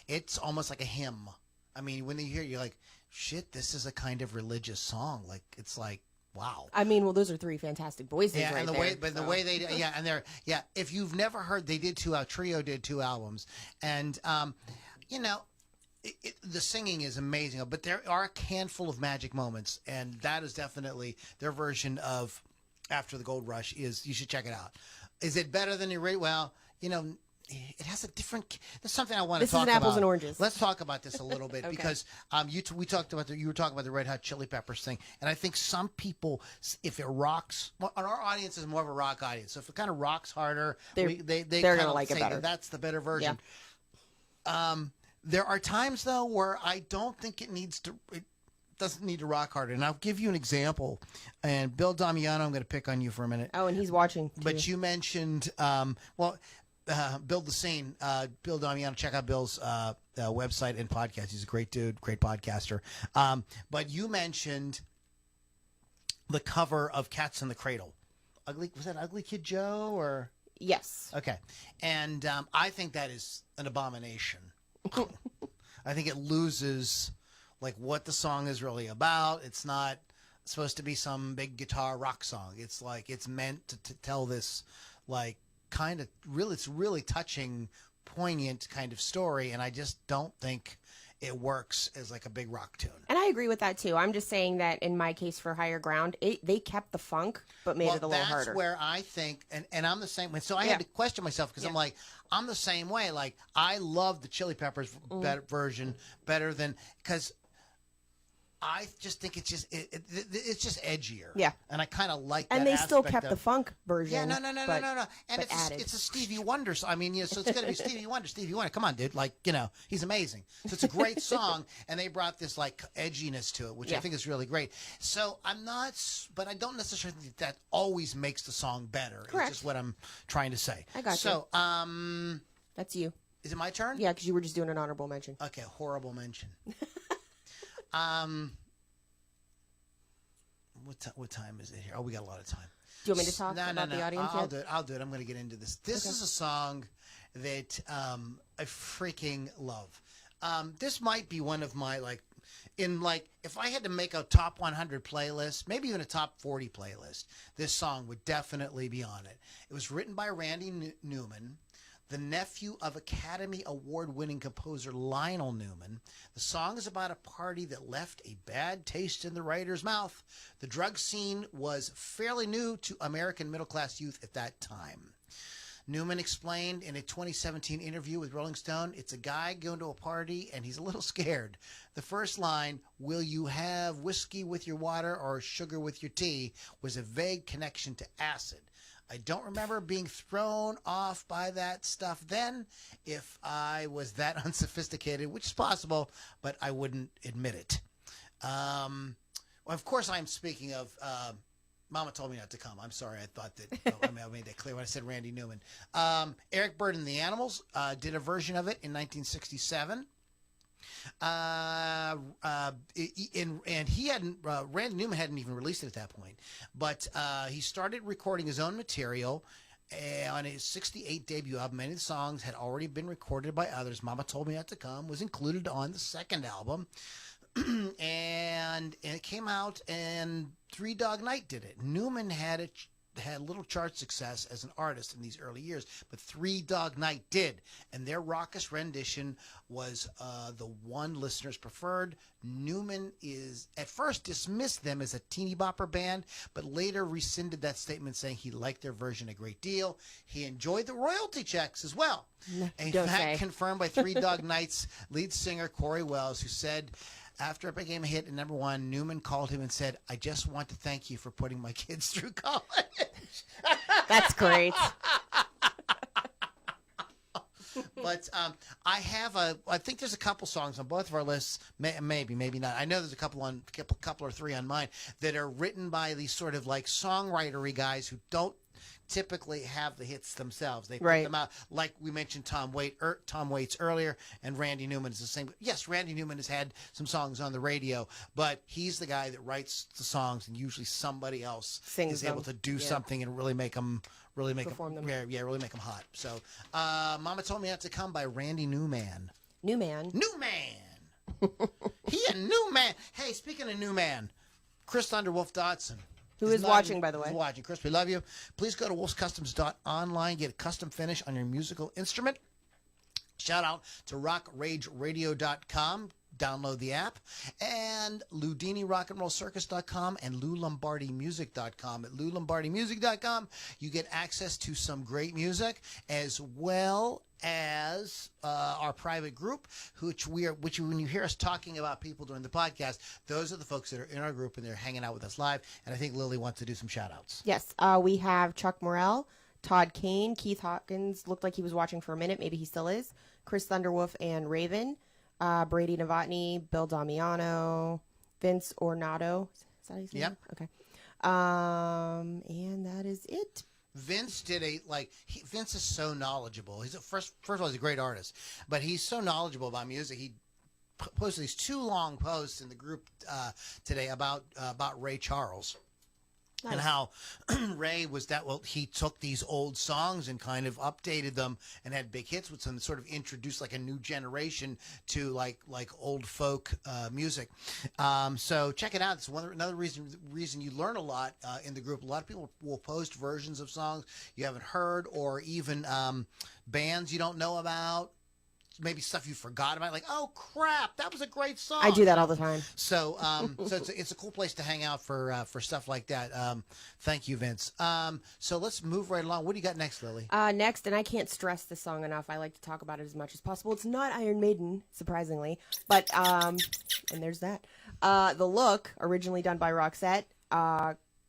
it's almost like a hymn. I mean, when you hear it, you're like, shit, this is a kind of religious song. Like, it's like, wow. I mean, well, those are three fantastic voices, yeah, right and the there, way, but the way they, yeah, and they're, yeah. If you've never heard, Trio did 2 albums, and you know, the singing is amazing. But there are a handful of magic moments, and that is definitely their version of After the Gold Rush. You should check it out. Is it better than the original? Well, you know. It has a different. That's something I want to talk about. This is apples and oranges. Let's talk about this a little bit Okay. because you were talking about the Red Hot Chili Peppers thing, and I think some people, if it rocks, well, our audience is more of a rock audience. So if it kind of rocks harder, they're gonna like it better. That's the better version. Yeah. There are times though where I don't think it doesn't need to rock harder, and I'll give you an example. And Bill Damiano, I'm going to pick on you for a minute. Oh, and he's watching too. But you mentioned Build the Scene. Bill Damiano, check out Bill's website and podcast. He's a great dude, great podcaster. But you mentioned the cover of Cats in the Cradle. Was that Ugly Kid Joe or? Yes. Okay. And I think that is an abomination. I think it loses like what the song is really about. It's not supposed to be some big guitar rock song. It's like it's meant to tell this like kind of it's really touching, poignant kind of story, and I just don't think it works as like a big rock tune. And I agree with that too. I'm just saying that in my case for Higher Ground, they kept the funk but made it a little harder. That's where I think, and I'm the same way. So I had to question myself because I'm like, I'm the same way. Like I love the Chili Peppers version better than because. I just think it's just edgier. Yeah. And I kind of like that. And they still kept of, the funk version. Yeah, no. And it's a Stevie Wonder. I mean, so it's going to be Stevie Wonder. Come on, dude. Like, he's amazing. So it's a great song. And they brought this like edginess to it, which I think is really great. So but I don't necessarily think that always makes the song better. Correct. It's just what I'm trying to say. I got you. So, that's you. Is it my turn? Yeah, because you were just doing an honorable mention. Okay, horrible mention. What time is it here? Oh, we got a lot of time. Do you want me to talk about the audience yet? I'll do it. I'm going to get into this. This is a song that I freaking love. This might be one of my if I had to make a top 100 playlist, maybe even a top 40 playlist, this song would definitely be on it. It was written by Randy Newman, the nephew of Academy Award-winning composer Lionel Newman. The song is about a party that left a bad taste in the writer's mouth. The drug scene was fairly new to American middle-class youth at that time. Newman explained in a 2017 interview with Rolling Stone, it's a guy going to a party and he's a little scared. The first line, will you have whiskey with your water or sugar with your tea, was a vague connection to acid. I don't remember being thrown off by that stuff then if I was that unsophisticated, which is possible, but I wouldn't admit it. Well, of course, I'm speaking of Mama Told Me Not to Come. I'm sorry. I thought that I made that clear when I said Randy Newman. Eric Burdon and the Animals did a version of it in 1967. And he hadn't, Randy Newman hadn't even released it at that point, but he started recording his own material on his '68 debut album. Many of the songs had already been recorded by others. Mama Told Me Not to Come was included on the second album. and it came out, and Three Dog Night did it. Newman had little chart success as an artist in these early years, but Three Dog Night did, and their raucous rendition was the one listeners preferred. Newman at first dismissed them as a teeny bopper band, but later rescinded that statement, saying he liked their version a great deal. He enjoyed the royalty checks as well. In fact, confirmed by Three Dog Night's lead singer Corey Wells, who said, after it became a hit at #1, Newman called him and said, "I just want to thank you for putting my kids through college." That's great. But I think there's a couple songs on both of our lists, maybe not. I know there's a couple or three on mine that are written by these sort of like songwritery guys who don't typically have the hits themselves. They put them out, like we mentioned Tom Waits earlier, and Randy Newman is the same. Yes, Randy Newman has had some songs on the radio, but he's the guy that writes the songs, and usually somebody else is able to do something and really make them really make them. really make them hot. So, Mama Told Me Not to Come by Randy Newman. Newman. He a new man. Hey, speaking of new man, Chris Thunderwolf Dodson. Who is watching, by the way. Who's watching. Chris, we love you. Please go to wolfscustoms.online. Get a custom finish on your musical instrument. Shout out to rockrageradio.com. Download the app. And Loudini Rock and Roll Circus.com and LouLombardiMusic.com. At LouLombardiMusic.com, you get access to some great music, as well as our private group, which when you hear us talking about people during the podcast, those are the folks that are in our group and they're hanging out with us live. And I think Lily wants to do some shout outs. Yes, we have Chuck Morrell, Todd Kane, Keith Hawkins looked like he was watching for a minute, maybe he still is, Chris Thunderwolf and Raven, Brady Novotny, Bill Damiano, Vince Ornato. Is that his name? Yep. Okay. And that is it. Vince Vince is so knowledgeable. He's first of all, he's a great artist, but he's so knowledgeable about music. He posted these 2 long posts in the group today about Ray Charles. Nice. And how Ray was he took these old songs and kind of updated them and had big hits with them, sort of introduced like a new generation to like old folk music. So check it out. It's another reason you learn a lot in the group. A lot of people will post versions of songs you haven't heard, or even bands you don't know about. Maybe stuff you forgot about, like, oh crap, that was a great song. I do that all the time. So, it's a cool place to hang out for stuff like that. Thank you, Vince. So let's move right along. What do you got next, Lily? Next, and I can't stress this song enough. I like to talk about it as much as possible. It's not Iron Maiden, surprisingly, but and there's that. The Look, originally done by Roxette,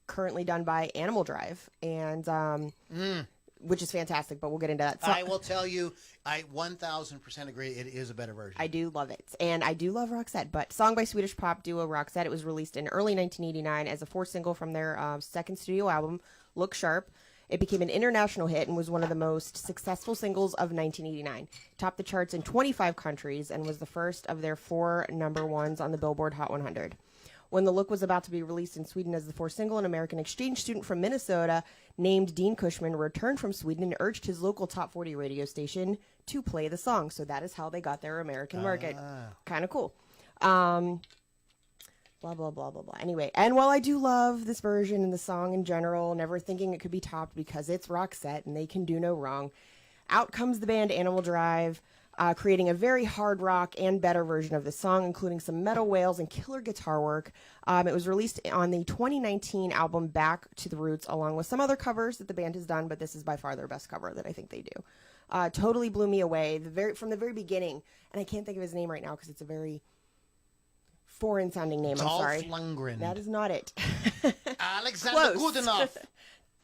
currently done by Animal Drive, and which is fantastic, but we'll get into that. So, I will tell you, I 1,000% agree. It is a better version. I do love it, and I do love Roxette. But song by Swedish pop duo Roxette. It was released in early 1989 as a 4th single from their second studio album, Look Sharp. It became an international hit and was one of the most successful singles of 1989. It topped the charts in 25 countries and was the first of their 4 number ones on the Billboard Hot 100. When The Look was about to be released in Sweden as the 4th single, an American exchange student from Minnesota named Dean Cushman returned from Sweden and urged his local top 40 radio station to play the song. So that is how they got their American market. Kind of cool. Blah, blah, blah, blah, blah. Anyway, and while I do love this version and the song in general, never thinking it could be topped because it's Roxette and they can do no wrong, out comes the band Animal Drive, creating a very hard rock and better version of the song, including some metal wails and killer guitar work. It was released on the 2019 album Back to the Roots, along with some other covers that the band has done, but this is by far their best cover that I think they do. Totally blew me away from the very beginning, and I can't think of his name right now because it's a very foreign-sounding name. I'm sorry. Lundgren. That is not it. Alexander Goodenough.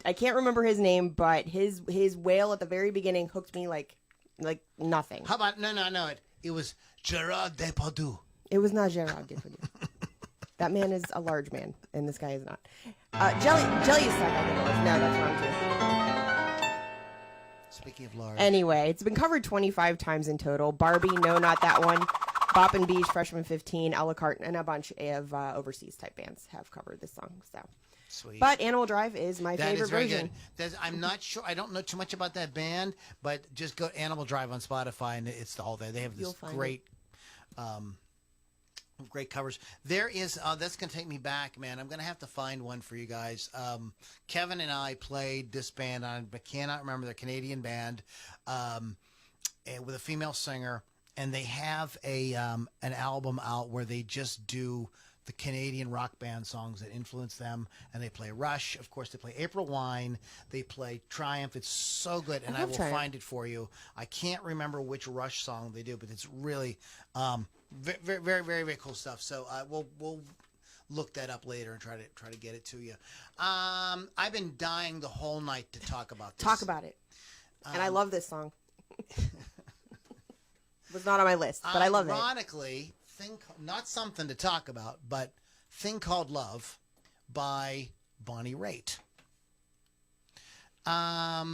I can't remember his name, but his wail at the very beginning hooked me like nothing. How about no, I know it. It was Gerard Depardieu. It was not Gerard Depardieu. That man is a large man, and this guy is not. Jelly Suck, I think it was. No, that's wrong too. Speaking of large. Anyway, it's been covered 25 times in total. Barbie, no, not that one. Bop and Beach, Freshman 15, A La Carte, and a bunch of overseas type bands have covered this song. So, Sweet. but Animal Drive is my That favorite is very version. good. I'm not sure. I don't know too much about that band, but just go Animal Drive on Spotify, and it's all there. They have this great, great covers. There is. That's gonna take me back, man. I'm gonna have to find one for you guys. Kevin and I played this band on. I cannot remember their Canadian band, with a female singer, and they have an album out where they just do the Canadian rock band songs that influence them, and they play Rush, of course. They play April Wine. They play Triumph. It's so good, and I will find it for you. I can't remember which Rush song they do, but it's really very, very, very, very cool stuff. So we'll look that up later and try to get it to you. I've been dying the whole night to talk about this. Talk about it, and I love this song. It was not on my list, but I love it. Ironically, not something to talk about, but Thing Called Love by Bonnie Raitt. A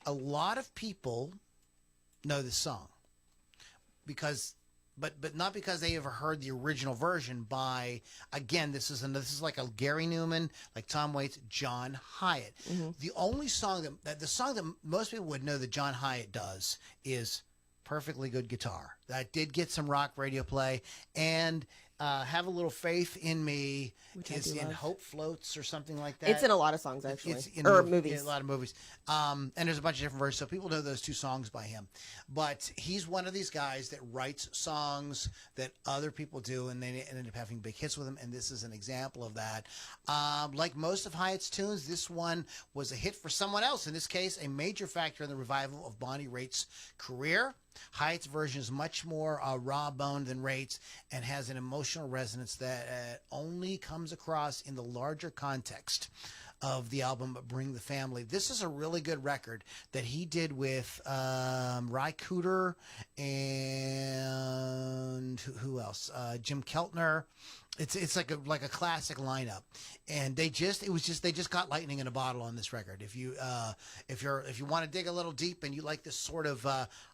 lot of people know this song but not because they ever heard the original version by, again, this is like a Gary Newman, like Tom Waits, John Hyatt. Mm-hmm. The only song the song that most people would know that John Hyatt does is Perfectly Good Guitar. That did get some rock radio play, and Have a Little Faith in Me is in Hope Floats or something like that. It's in a lot of songs, actually. It's in movies. In a lot of movies. And there's a bunch of different versions, so people know those two songs by him. But he's one of these guys that writes songs that other people do, and they end up having big hits with them, and this is an example of that. Like most of Hyatt's tunes, this one was a hit for someone else. In this case, a major factor in the revival of Bonnie Raitt's career. Hyatt's version is much more raw-boned than Raitt's and has an emotional resonance that only comes across in the larger context of the album Bring the Family. This is a really good record that he did with Ry Cooder and who else? Jim Keltner. It's like a classic lineup, and they just got lightning in a bottle on this record. If you want to dig a little deep and you like this sort of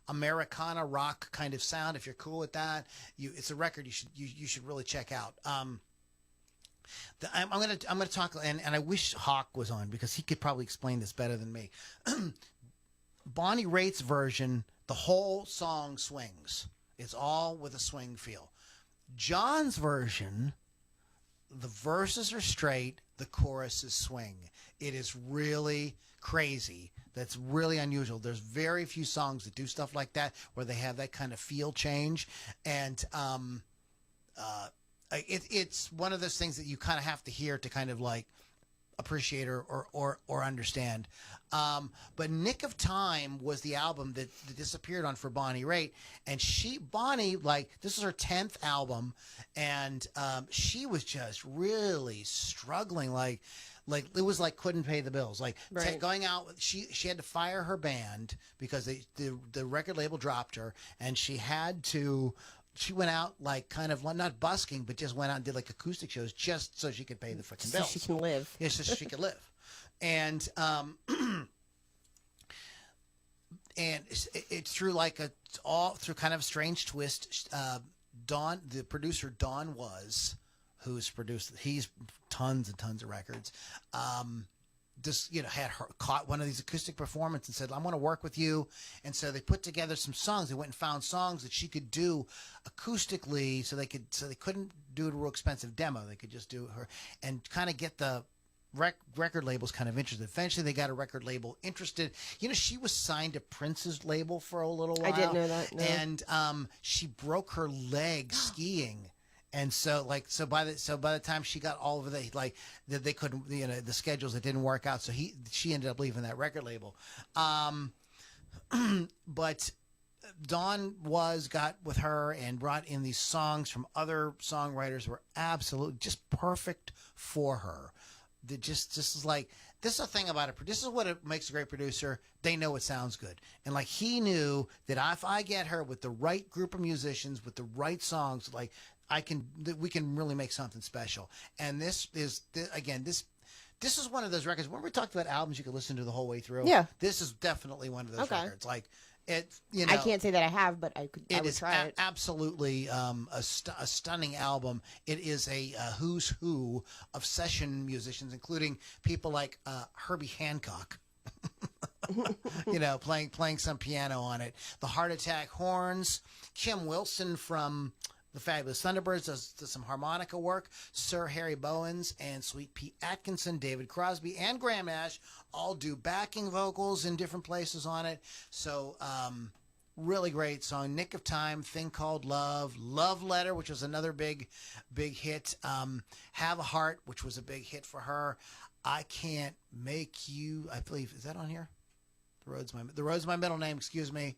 Americana rock kind of sound, if you're cool with that, it's a record you should really check out. I'm gonna talk, and I wish Hawk was on because he could probably explain this better than me. Bonnie Raitt's version, the whole song swings. It's all with a swing feel. John's version, the verses are straight, the chorus is swing. It is really crazy. That's really unusual. There's very few songs that do stuff like that where they have that kind of feel change, and it's one of those things that you kind of have to hear to kind of like appreciate or understand. But Nick of Time was the album that disappeared on for Bonnie Raitt, and Bonnie, like, this is her 10th album, and she was just really struggling, like it was like couldn't pay the bills, like right. Going out. She had to fire her band because the record label dropped her, and she went out like kind of not busking, but just went out and did like acoustic shows just so she could pay the freaking bills. So she can live. Yeah, so she could live. And and it's through through kind of a strange twist. The producer Don who's produced, he's tons and tons of records. Just had her caught one of these acoustic performances and said, "I want to work with you." And so they put together some songs. They went and found songs that she could do acoustically, so they couldn't do a real expensive demo. They could just do her and kind of get the record labels kind of interested. Eventually, they got a record label interested. She was signed to Prince's label for a little while. I didn't know that. No. And she broke her leg skiing. And so by the time she got all of they couldn't, the schedules, it didn't work out. So she ended up leaving that record label. But Dawn got with her and brought in these songs from other songwriters who were absolutely just perfect for her. That just is like, this is the thing about it. This is what it makes a great producer. They know it sounds good. And like, he knew that if I get her with the right group of musicians, with the right songs, like, we can really make something special. And this is one of those records. When we talked about albums you could listen to the whole way through, yeah, this is definitely one of those records. Like, I can't say that I have, but I would try it. Absolutely a stunning album. It is a who's who of session musicians, including people like Herbie Hancock. Playing some piano on it. The Heart Attack horns. Kim Wilson from the Fabulous Thunderbirds does some harmonica work. Sir Harry Bowens and Sweet Pea Atkinson, David Crosby, and Graham Nash all do backing vocals in different places on it. So, really great song. Nick of Time, Thing Called Love, Love Letter, which was another big hit. Have a Heart, which was a big hit for her. I Can't Make You, I believe, is that on here? The Road's my middle name, excuse me.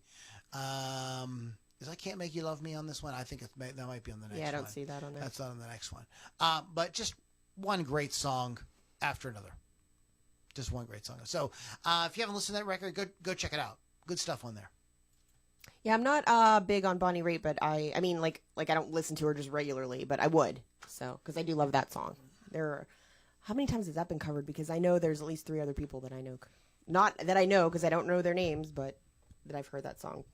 Is I Can't Make You Love Me on this one? I think that might be on the next one. Yeah, I don't see that on there. That's not on the next one. But just one great song after another. Just one great song. So if you haven't listened to that record, go check it out. Good stuff on there. Yeah, I'm not big on Bonnie Raitt, but I mean, like I don't listen to her just regularly, but I would. So, because I do love that song. How many times has that been covered? Because I know there's at least 3 other people that I know. Not that I know, because I don't know their names, but that I've heard that song.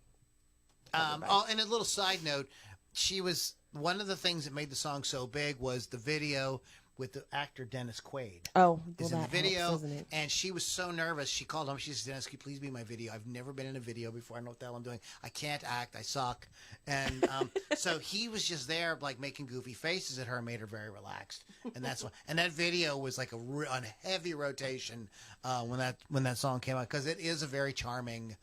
And a little side note, she was one of the things that made the song so big was the video with the actor Dennis Quaid. Oh, well, is in the video, helps, doesn't it? And she was so nervous. She called him. She said, "Dennis, can you please be in my video? I've never been in a video before. I don't know what the hell I'm doing. I can't act. I suck." And so he was just there, like making goofy faces at her, and made her very relaxed. And that's why. And that video was like on heavy rotation when that song came out, because it is a very charming,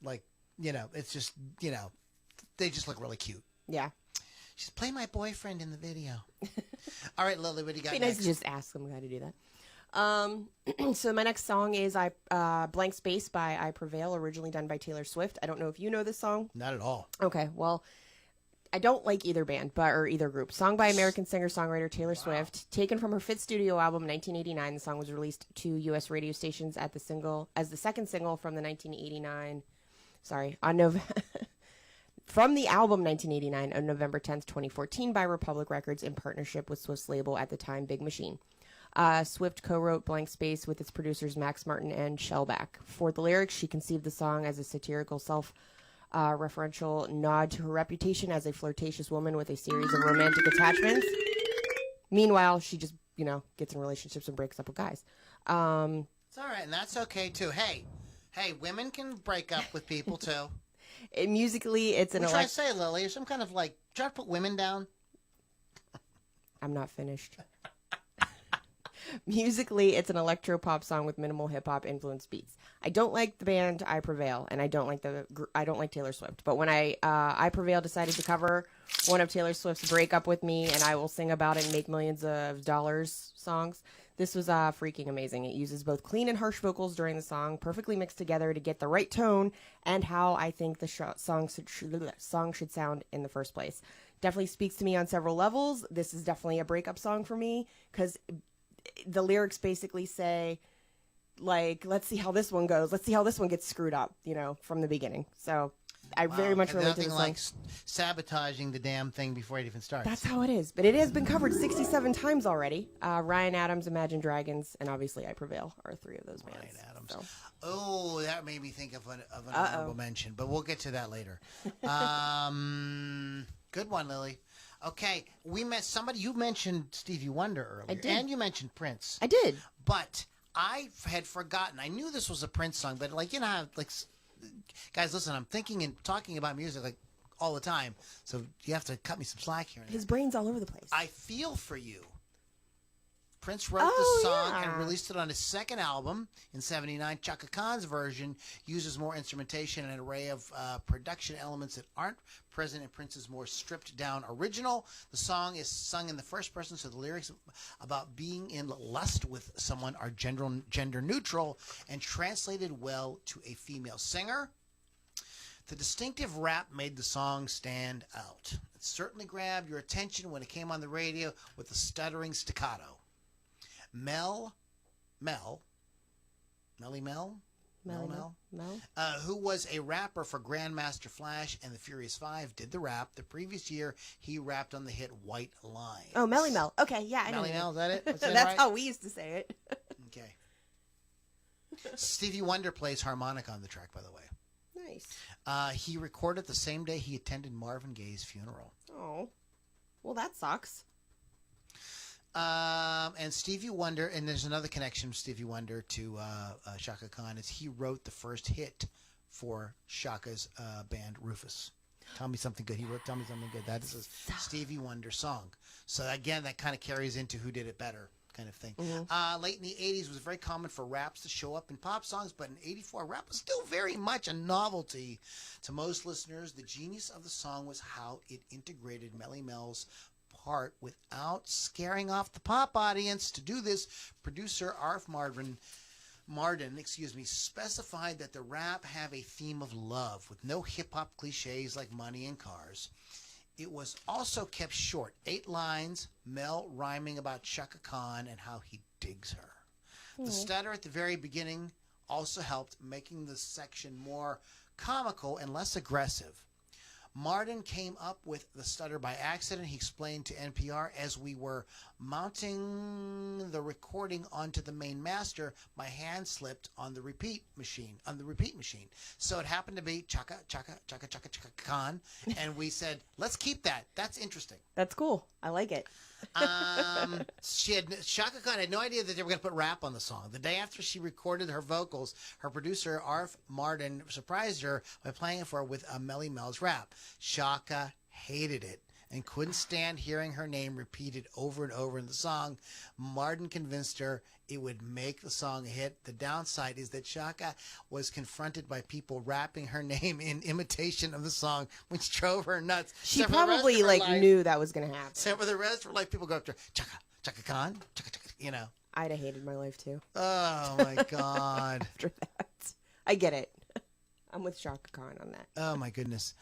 like, it's just, they just look really cute. Yeah. She's play my boyfriend in the video. All right, Lily, what do you got It'd be next? nice to just ask them how to do that. So my next song is Blank Space by I Prevail, originally done by Taylor Swift. I don't know if you know this song. Not at all. Okay, well, I don't like either band or either group. Song by American singer-songwriter Taylor Swift. Taken from her 5th studio album in 1989, the song was released to U.S. radio stations as the second single from the 1989... from the album 1989 on November 10th, 2014 by Republic Records in partnership with Swift's label at the time, Big Machine. Swift co-wrote Blank Space with its producers Max Martin and Shellback. For the lyrics, she conceived the song as a satirical self-referential nod to her reputation as a flirtatious woman with a series of romantic attachments. Meanwhile, she just, gets in relationships and breaks up with guys. It's all right, and that's okay, too. Hey, women can break up with people, too. Musically, it's an... What should I say, Lily? Some kind of try to put women down? I'm not finished. Musically, it's an electro-pop song with minimal hip-hop influenced beats. I don't like the band I Prevail, and I don't like Taylor Swift. But when I Prevail decided to cover one of Taylor Swift's "Break Up With Me" and "I Will Sing About It and Make Millions of Dollars" songs, this was freaking amazing. It uses both clean and harsh vocals during the song, perfectly mixed together to get the right tone and how I think the song should sound in the first place. Definitely speaks to me on several levels. This is definitely a breakup song for me, because the lyrics basically say, let's see how this one goes. Let's see how this one gets screwed up, from the beginning. So I very much relate to this song. Nothing like sabotaging the damn thing before it even starts. That's how it is. But it has been covered 67 times already. Ryan Adams, Imagine Dragons, and obviously I Prevail are 3 of those bands. Ryan Adams. So. Oh, that made me think of an honorable mention, but we'll get to that later. Good one, Lily. Okay, we met somebody. You mentioned Stevie Wonder earlier. I did. And you mentioned Prince. I did. But I had forgotten. I knew this was a Prince song, but guys, listen, I'm thinking and talking about music all the time, so you have to cut me some slack here. His brain's all over the place. I Feel For You. Prince wrote the song and released it on his second album in '79. Chaka Khan's version uses more instrumentation and an array of production elements that aren't present in Prince's more stripped-down original. The song is sung in the first person, so the lyrics about being in lust with someone are gender neutral and translated well to a female singer. The distinctive rap made the song stand out. It certainly grabbed your attention when it came on the radio with the stuttering staccato. Mel, who was a rapper for Grandmaster Flash and the Furious Five, did the rap. The previous year, he rapped on the hit White Lines. Oh, Melly Mel. Okay, yeah, I know. Melly Mel, is that it? That's how we used to say it. Okay. Stevie Wonder plays harmonica on the track, by the way. Nice. He recorded the same day he attended Marvin Gaye's funeral. Oh. Well, that sucks. And Stevie Wonder, and there's another connection of Stevie Wonder to Chaka Khan, is he wrote the first hit for Chaka's band Rufus. Tell me something good. He wrote Tell Me Something Good. That is a Stevie Wonder song. So again, that kind of carries into who did it better kind of thing. Mm-hmm. Late in the 80s, it was very common for raps to show up in pop songs, but in 84, rap was still very much a novelty to most listeners. The genius of the song was how it integrated Melly Mel's part without scaring off the pop audience. To do this, producer Arf Marden, specified that the rap have a theme of love with no hip-hop cliches like money and cars. It was also kept short, 8 lines, Mel rhyming about Chaka Khan and how he digs her. The stutter at the very beginning also helped, making the section more comical and less aggressive. Marden came up with the stutter by accident. He explained to NPR, as we were mounting the recording onto the main master, my hand slipped on the repeat machine. So it happened to be Chaka, Chaka, Chaka, Chaka, Chaka Khan. And we said, let's keep that. That's interesting. That's cool. I like it. Chaka Khan had no idea that they were going to put rap on the song. The day after she recorded her vocals, her producer, Arf Marden, surprised her by playing it for her with a Melly Mel's rap. Chaka hated it and couldn't stand hearing her name repeated over and over in the song. Marden convinced her it would make the song a hit. The downside is that Chaka was confronted by people rapping her name in imitation of the song, which drove her nuts. She probably knew that was going to happen. So for the rest of her life, people go up to her, Chaka, Chaka Khan, Chaka, Chaka, you know. I'd have hated my life too. Oh my God. After that. I get it. I'm with Chaka Khan on that. Oh my goodness.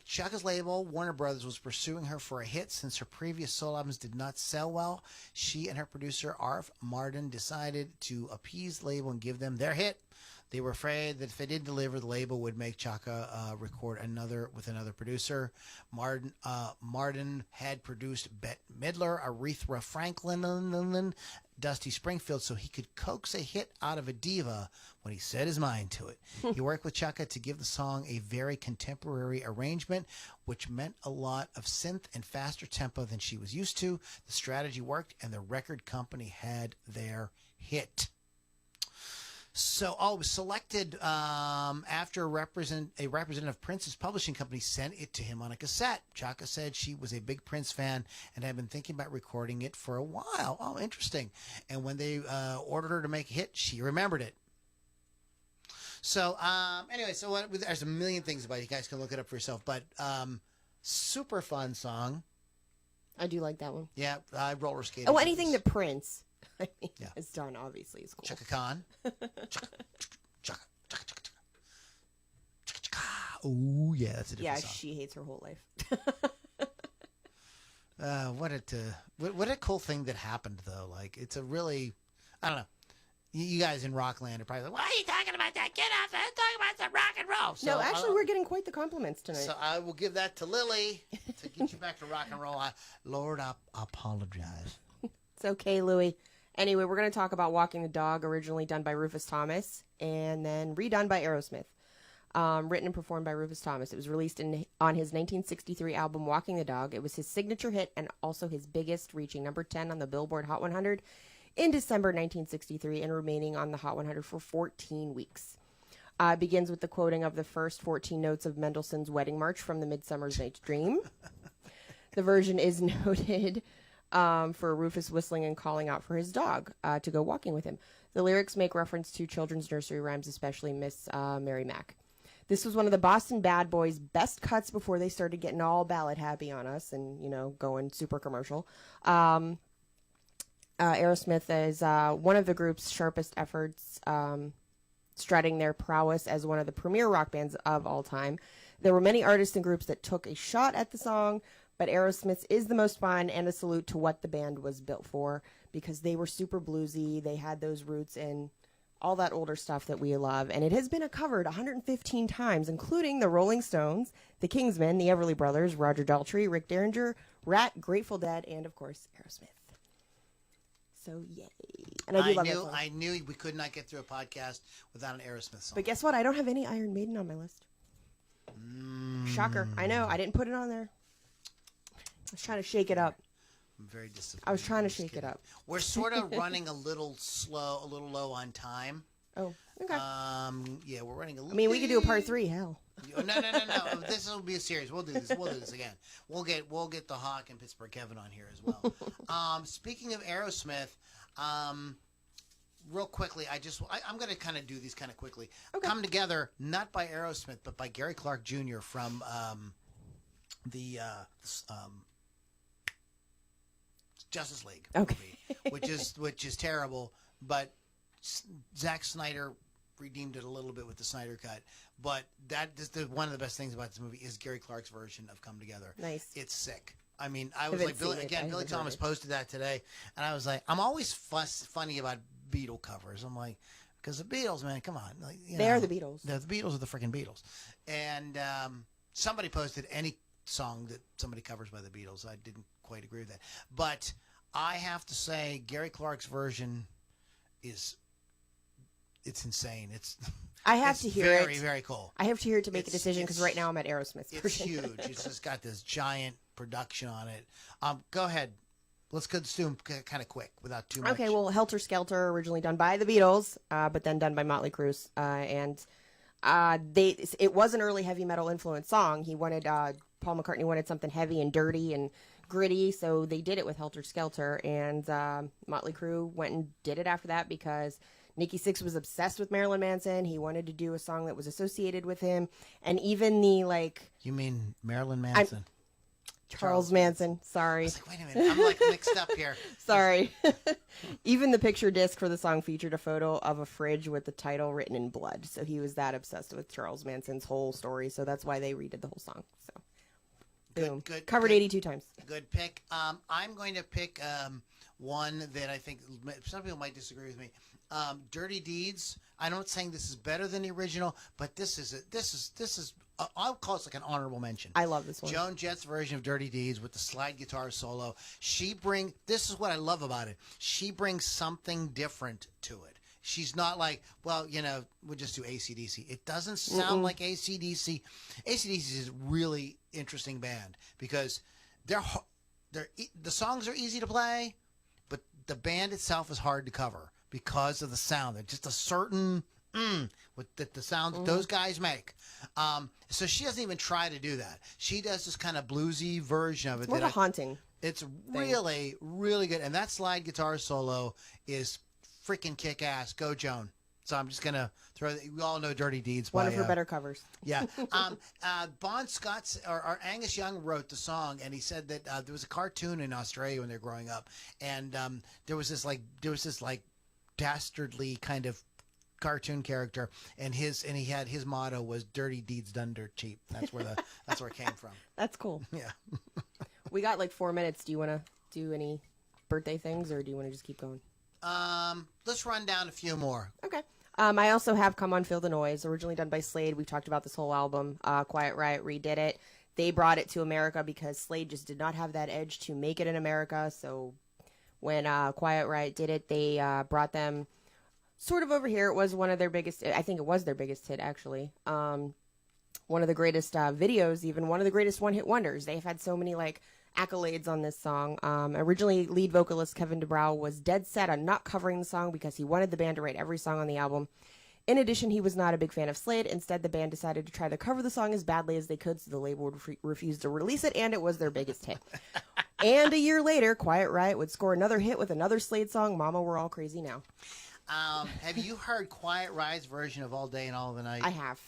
Chaka's label, Warner Brothers, was pursuing her for a hit since her previous solo albums did not sell well. She and her producer, Arf Marden, decided to appease the label and give them their hit. They were afraid that if they didn't deliver, the label would make Chaka record with another producer. Marden had produced Bette Midler, Aretha Franklin, Dusty Springfield, so he could coax a hit out of a diva when he set his mind to it. He worked with Chaka to give the song a very contemporary arrangement, which meant a lot of synth and faster tempo than she was used to. The strategy worked, and the record company had their hit. So, it was selected after a representative of Prince's publishing company sent it to him on a cassette. Chaka said she was a big Prince fan and had been thinking about recording it for a while. Oh, interesting. And when they ordered her to make a hit, she remembered it. So, anyway, there's a million things about it. You guys can look it up for yourself. But super fun song. I do like that one. Yeah, I roller skated. Oh, anything that Prince has done, obviously, is cool. Chaka Khan. Chaka. Oh, yeah, that's a different song. Yeah, she hates her whole life. What a cool thing that happened, though. Like, it's a really, I don't know. You guys in Rockland are probably like, "Why are you talking about that? Get off that! Talking about some rock and roll." So, no, actually, we're getting quite the compliments tonight. So I will give that to Lily to get you back to rock and roll. Lord, I apologize. It's okay, Louie. Anyway, we're going to talk about Walking the Dog, originally done by Rufus Thomas, and then redone by Aerosmith. Written and performed by Rufus Thomas. It was released on his 1963 album Walking the Dog. It was his signature hit and also his biggest, reaching number 10 on the Billboard Hot 100 in December 1963 and remaining on the Hot 100 for 14 weeks. It begins with the quoting of the first 14 notes of Mendelssohn's Wedding March from the Midsummer's Night's Dream. The version is noted for Rufus whistling and calling out for his dog to go walking with him. The lyrics make reference to children's nursery rhymes, especially Miss Mary Mack. This was one of the Boston Bad Boys' best cuts before they started getting all ballad happy on us and, going super commercial. Aerosmith is one of the group's sharpest efforts, strutting their prowess as one of the premier rock bands of all time. There were many artists and groups that took a shot at the song, but Aerosmith is the most fun, and a salute to what the band was built for, because they were super bluesy. They had those roots in all that older stuff that we love, and it has been covered 115 times, including the Rolling Stones, the Kingsmen, the Everly Brothers, Roger Daltrey, Rick Derringer, Rat, Grateful Dead, and, of course, Aerosmith. So, yay. And I do love that song. I knew we could not get through a podcast without an Aerosmith song. But guess what? I don't have any Iron Maiden on my list. Shocker. I know. I didn't put it on there. I was trying to shake it up. I'm very disappointed. I was trying to shake it up. We're sort of running a little low on time. Oh, okay. Yeah, we're running a little. I mean, we could do a part 3. Hell. No. This will be a series. We'll do this. We'll do this again. We'll get the Hawk and Pittsburgh Kevin on here as well. Speaking of Aerosmith, real quickly, I'm going to kind of do these kind of quickly. Okay. Come Together, not by Aerosmith, but by Gary Clark Jr. from the Justice League movie, which is terrible, but Zack Snyder redeemed it a little bit with the Snyder Cut. But that is one of the best things about this movie is Gary Clark's version of Come Together. Nice. It's sick. I mean, I was like, Billy Thomas posted that today, and I was like, I'm always funny about Beatle covers. I'm like, because the Beatles, man, come on. Like, they are the Beatles. The Beatles are the freaking Beatles. And somebody posted any song that somebody covers by the Beatles. I didn't quite agree with that. But I have to say, Gary Clark's version it's insane. I have to hear very, it. Very cool. I have to hear it to make a decision because right now I'm at Aerosmith's It's version. huge. It's just got this giant production on it. Go ahead. Let's go through kind of quick without too much. Okay, well, Helter Skelter, originally done by the Beatles, but then done by Motley Crue. It was an early heavy metal influenced song. Paul McCartney wanted something heavy and dirty and gritty, so they did it with Helter Skelter, and Motley Crue went and did it after that because Nikki Sixx was obsessed with Marilyn Manson. He wanted to do a song that was associated with him, and even the You mean Marilyn Manson? Charles Manson. Sorry. I was like, wait a minute. I'm like mixed up here. Sorry. Even the picture disc for the song featured a photo of a fridge with the title written in blood. So he was that obsessed with Charles Manson's whole story. So that's why they redid the whole song. So, boom. Good. Covered 82 times. Good pick. I'm going to pick one that I think some people might disagree with me. Dirty Deeds. I'm not saying this is better than the original, but this is I'll call it like an honorable mention. I love this one. Joan Jett's version of Dirty Deeds with the slide guitar solo. This is what I love about it. She brings something different to it. She's not like, well, we'll just do AC/DC. It doesn't sound like AC/DC. AC/DC is a really interesting band because the songs are easy to play, but the band itself is hard to cover because of the sound. There's just a certain with the sound that those guys make. So she doesn't even try to do that. She does this kind of bluesy version of it. It's more haunting. It's really, really good. And that slide guitar solo is freaking kick-ass. Go, Joan. So I'm just going to throw – we all know Dirty Deeds. One of her better covers. Yeah. Bon Scott or Angus Young wrote the song, and he said that there was a cartoon in Australia when they were growing up, and there was this dastardly kind of cartoon character, and he had his motto was "Dirty Deeds Done Dirt Cheap." That's where it came from. That's cool. Yeah. We got like 4 minutes. Do you want to do any birthday things, or do you want to just keep going? Let's run down a few more. Okay. I also have Come On Feel the Noise, originally done by Slade. We've talked about this whole album. Quiet Riot redid it. They brought it to America because Slade just did not have that edge to make it in America. So when Quiet Riot did it, they brought them sort of over here. It was one of their biggest, I think it was their biggest hit, actually. One of the greatest videos, even one of the greatest one-hit wonders. They've had so many, accolades on this song. Originally, lead vocalist Kevin DuBrow was dead set on not covering the song because he wanted the band to write every song on the album. In addition, he was not a big fan of Slade. Instead, the band decided to try to cover the song as badly as they could, so the label would refuse to release it, and it was their biggest hit. And a year later, Quiet Riot would score another hit with another Slade song, Mama, We're All Crazy Now. Have you heard Quiet Riot's version of All Day and All of the Night? I have.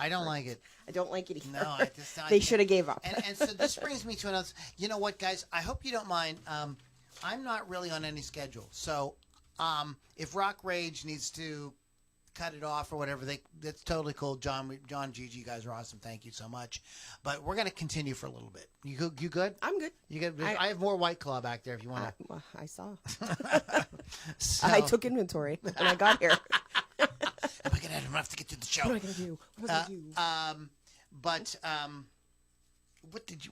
I don't like it. I don't like it either. No, I just They should have gave up. And so this brings me to another. You know what, guys? I hope you don't mind. I'm not really on any schedule, so if Rock Rage needs to cut it off or whatever, that's totally cool. John, Gigi, you guys are awesome. Thank you so much. But we're gonna continue for a little bit. You good? I'm good. You good? I have more White Claw back there if you want to. Well, I saw. So, I took inventory when I got here. oh my God, I don't have to get to the show. What am I gonna do? What am I gonna do? But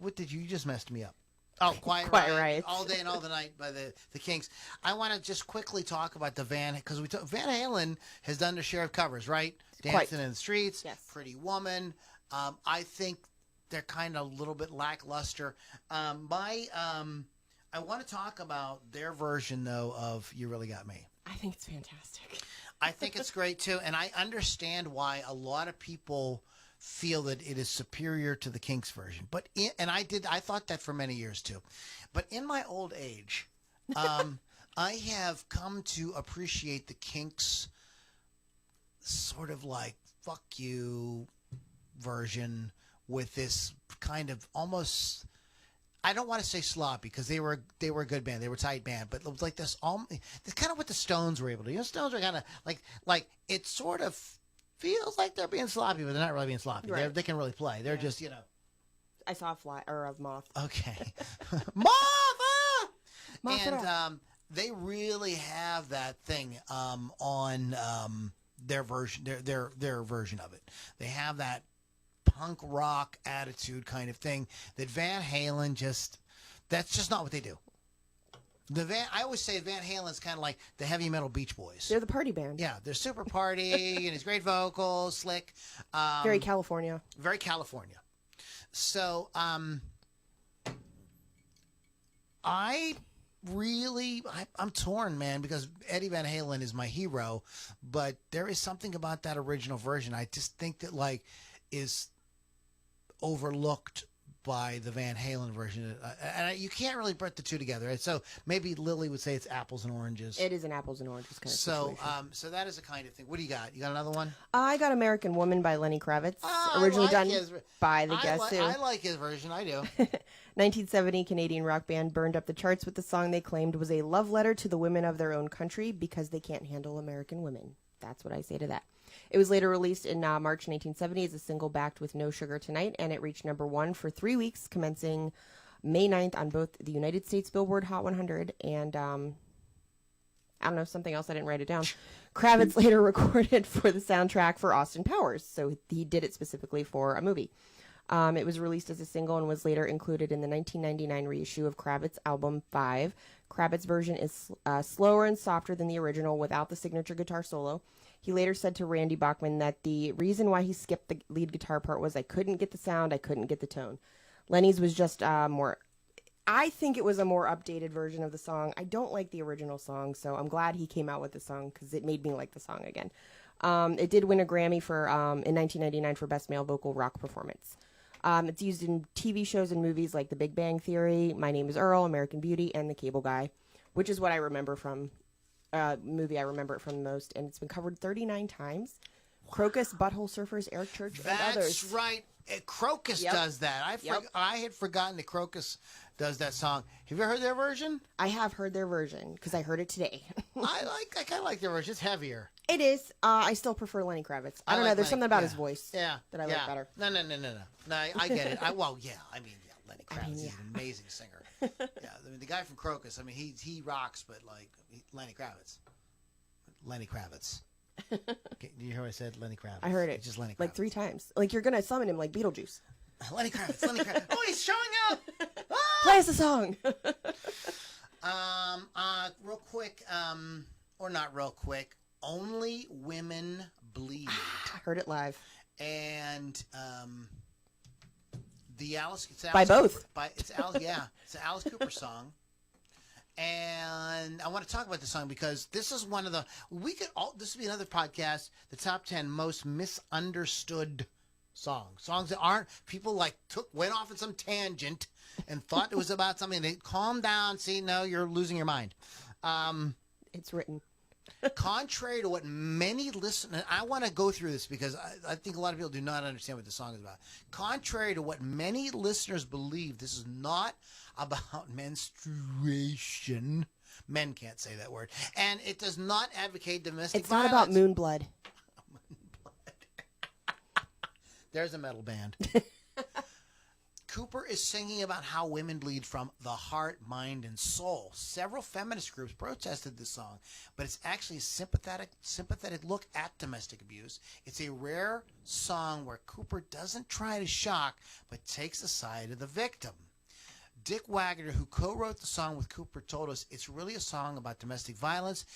what did you just messed me up? Oh, Quiet Quiet Riot, Riot. All Day and All the Night by the Kinks. I want to just quickly talk about the because Van Halen has done their share of covers, right? Dancing in the Streets, Yes. Pretty Woman. I think they're kind of a little bit lackluster. I want to talk about their version, though, of You Really Got Me. I think it's fantastic. I think it's great, too. And I understand why a lot of people feel that it is superior to the Kinks version. I thought that for many years, too. But in my old age, I have come to appreciate the Kinks sort of like fuck you version with this kind of almost, I don't want to say sloppy because they were a good band, they were a tight band, but it was like this kind of what the Stones were able to do. Stones are kind of like it sort of feels like they're being sloppy, but they're not really being sloppy. Right. They can really play. They're just I saw a moth. Okay, Moth. Moth And they really have that thing on their version, their version of it. They have that punk rock attitude kind of thing that Van Halen that's just not what they do. I always say Van Halen's kind of like the heavy metal Beach Boys. They're the party band. Yeah, they're super party and it's great vocals, slick. Very California. Very California. So I'm torn, man, because Eddie Van Halen is my hero, but there is something about that original version I just think that is overlooked by the Van Halen version, and you can't really put the two together. And so maybe Lily would say it's apples and oranges. It is an apples and oranges kind of situation. So that is a kind of thing. What do you got? You got another one? I got American Woman by Lenny Kravitz, originally done by the Guess Who. I like his version. I do. 1970 Canadian rock band burned up the charts with the song they claimed was a love letter to the women of their own country because they can't handle American women. That's what I say to that. It was later released in March 1970 as a single backed with No Sugar Tonight, and it reached number 1 for 3 weeks, commencing May 9th on both the United States Billboard Hot 100 and, I don't know, something else, I didn't write it down. Kravitz later recorded for the soundtrack for Austin Powers, so he did it specifically for a movie. It was released as a single and was later included in the 1999 reissue of Kravitz' album 5. Kravitz's version is slower and softer than the original without the signature guitar solo. He later said to Randy Bachman that the reason why he skipped the lead guitar part was I couldn't get the sound, I couldn't get the tone. Lenny's was just more, I think it was a more updated version of the song. I don't like the original song, so I'm glad he came out with the song because it made me like the song again. It did win a Grammy for in 1999 for Best Male Vocal Rock Performance. It's used in TV shows and movies like The Big Bang Theory, My Name is Earl, American Beauty, and The Cable Guy, which is what I remember from movie I remember it from the most, and it's been covered 39 times. Crocus, Butthole Surfers, Eric Church, and others. That's right. Crocus does that. I had forgotten that Crocus does that song. Have you heard their version? I have heard their version because I heard it today. I kind of like their version. It's heavier. It is. I still prefer Lenny Kravitz. I don't know. There's something about his voice that I like better. No. I get it. Lenny Kravitz is an amazing singer. The guy from Crocus, he rocks, but Lenny Kravitz. Okay, did you hear what I said? Lenny Kravitz. I heard it. Just Lenny Kravitz. Like 3 times. Like you're going to summon him like Beetlejuice. Lenny Kravitz. Oh, he's showing up! Ah! Play us a song. Real quick, or not real quick, Only Women Bleed. I heard it live. And it's Alice by both. Cooper, it's an Alice Cooper song. And I want to talk about this song because this is one of the this would be another podcast, the top 10 most misunderstood songs that aren't, people went off on some tangent and thought it was about something. They calm down, see, no, you're losing your mind. It's written. Contrary to what many listeners, I want to go through this because I think a lot of people do not understand what the song is about. Contrary to what many listeners believe, this is not about menstruation. Men can't say that word. And it does not advocate domestic violence. It's not about Moonblood. There's a metal band. Cooper is singing about how women bleed from the heart, mind, and soul. Several feminist groups protested this song, but it's actually a sympathetic look at domestic abuse. It's a rare song where Cooper doesn't try to shock, but takes the side of the victim. Dick Wagner, who co-wrote the song with Cooper, told us it's really a song about domestic violence.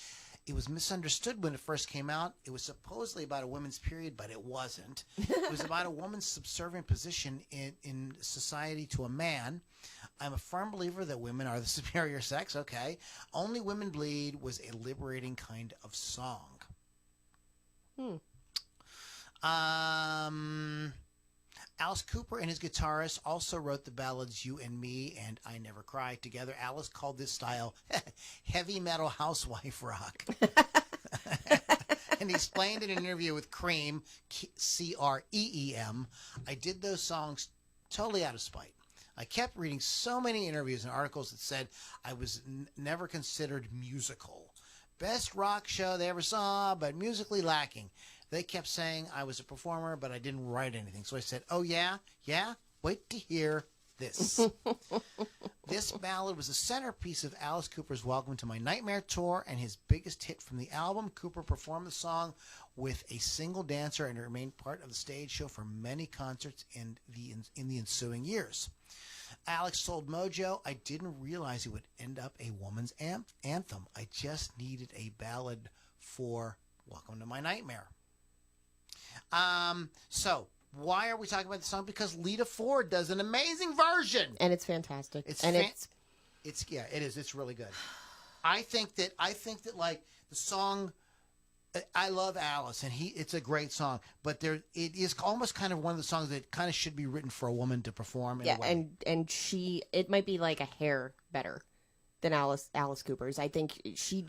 It was misunderstood when it first came out. It was supposedly about a women's period, but it wasn't. It was about a woman's subservient position in society to a man. I'm a firm believer that women are the superior sex. Okay. Only Women Bleed was a liberating kind of song. Alice Cooper and his guitarist also wrote the ballads You and Me and I Never Cry together. Alice called this style heavy metal housewife rock. And he explained in an interview with Cream, Creem, I did those songs totally out of spite. I kept reading so many interviews and articles that said I was never considered musical. Best rock show they ever saw, but musically lacking. They kept saying I was a performer, but I didn't write anything. So I said, oh, yeah? Yeah? Wait to hear this. This ballad was the centerpiece of Alice Cooper's Welcome to My Nightmare tour and his biggest hit from the album. Cooper performed the song with a single dancer and it remained part of the stage show for many concerts in the ensuing years. Alex told Mojo, I didn't realize it would end up a woman's anthem. I just needed a ballad for Welcome to My Nightmare. So why are we talking about the song? Because Lita Ford does an amazing version, and it's fantastic. It is. It's really good. I think that like the song. I love Alice, and it's a great song. But it is almost kind of one of the songs that kind of should be written for a woman to perform. In a way. and it might be like a hair better than Alice Cooper's. I think she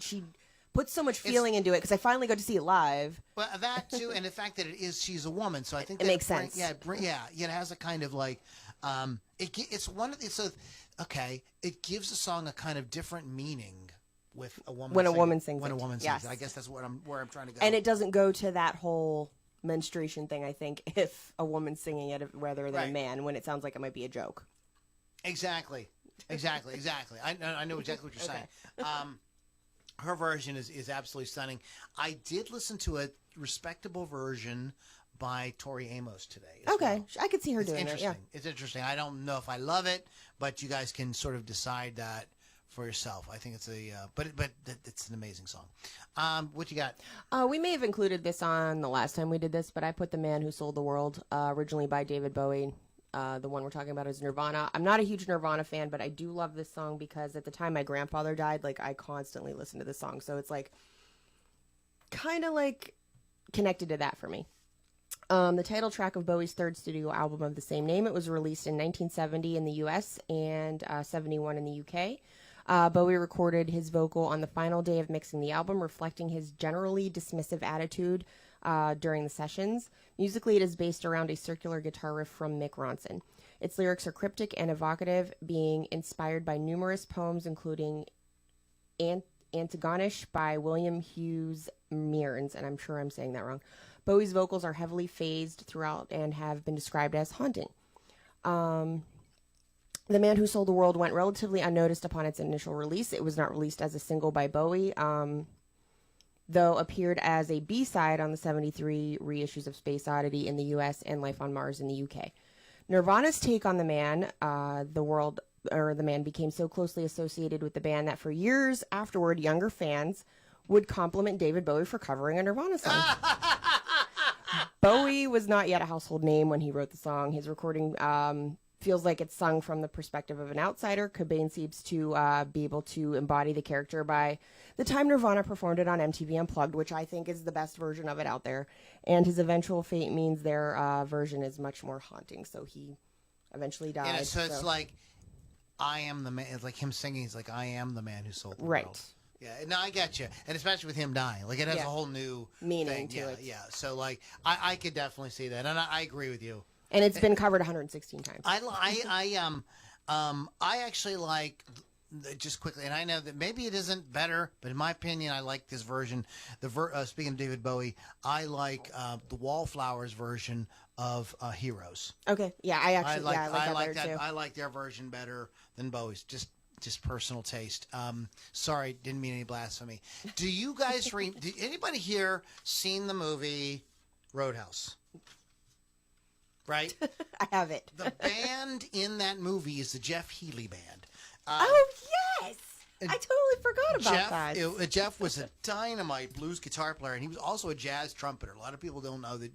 puts so much feeling into it because I finally got to see it live. Well, that too, and the fact that she's a woman, so I think it makes sense. It has a kind of like, it gives the song a kind of different meaning with a woman when a woman sings. When a woman sings, yes. I guess that's where I'm trying to go. And it doesn't go to that whole menstruation thing. I think if a woman's singing it rather than a man, when it sounds like it might be a joke. Exactly. I know exactly what you're saying. Her version is absolutely stunning. I did listen to a respectable version by Tori Amos today. Okay. Well. I could see her doing it. Interesting. Yeah. It's interesting. I don't know if I love it, but you guys can sort of decide that for yourself. I think it's but it's an amazing song. What you got? We may have included this on the last time we did this, but I put The Man Who Sold the World, originally by David Bowie. The one we're talking about is Nirvana. I'm not a huge Nirvana fan, but I do love this song because at the time my grandfather died, like I constantly listened to this song. So it's like kind of like connected to that for me. The title track of Bowie's third studio album of the same name. It was released in 1970 in the U.S. and 71 in the U.K. Bowie recorded his vocal on the final day of mixing the album, reflecting his generally dismissive attitude during the sessions. Musically, it is based around a circular guitar riff from Mick Ronson. Its lyrics are cryptic and evocative, being inspired by numerous poems, including Antigonish by William Hughes Mearns, and I'm sure I'm saying that wrong. Bowie's vocals are heavily phased throughout and have been described as haunting. The Man Who Sold the World went relatively unnoticed upon its initial release. It was not released as a single by Bowie, though appeared as a B-side on the 73 reissues of Space Oddity in the U.S. and Life on Mars in the U.K. Nirvana's take on The Man, The Man became so closely associated with the band that for years afterward, younger fans would compliment David Bowie for covering a Nirvana song. Bowie was not yet a household name when he wrote the song. His recording feels like it's sung from the perspective of an outsider. Cobain seems to be able to embody the character by the time Nirvana performed it on MTV Unplugged, which I think is the best version of it out there. And his eventual fate means their version is much more haunting. So he eventually died. Yeah, so it's like, I am the man. It's like him singing. He's like, I am the man who sold the world. Yeah, no, I get you. And especially with him dying. Like, it has a whole new meaning thing. to it. Yeah, so, like, I could definitely see that. And I agree with you. And it's been covered 116 times. I actually like, just quickly, and I know that maybe it isn't better, but in my opinion, I like this version. Speaking of David Bowie, I like the Wallflowers version of Heroes. Okay, yeah, I like that better too. I like their version better than Bowie's. Just personal taste. Sorry, didn't mean any blasphemy. Do you guys did anybody here seen the movie Roadhouse? right? I have it. The band in that movie is the Jeff Healey Band. Oh, yes. I totally forgot about that. Jeff was a dynamite blues guitar player, and he was also a jazz trumpeter. A lot of people don't know that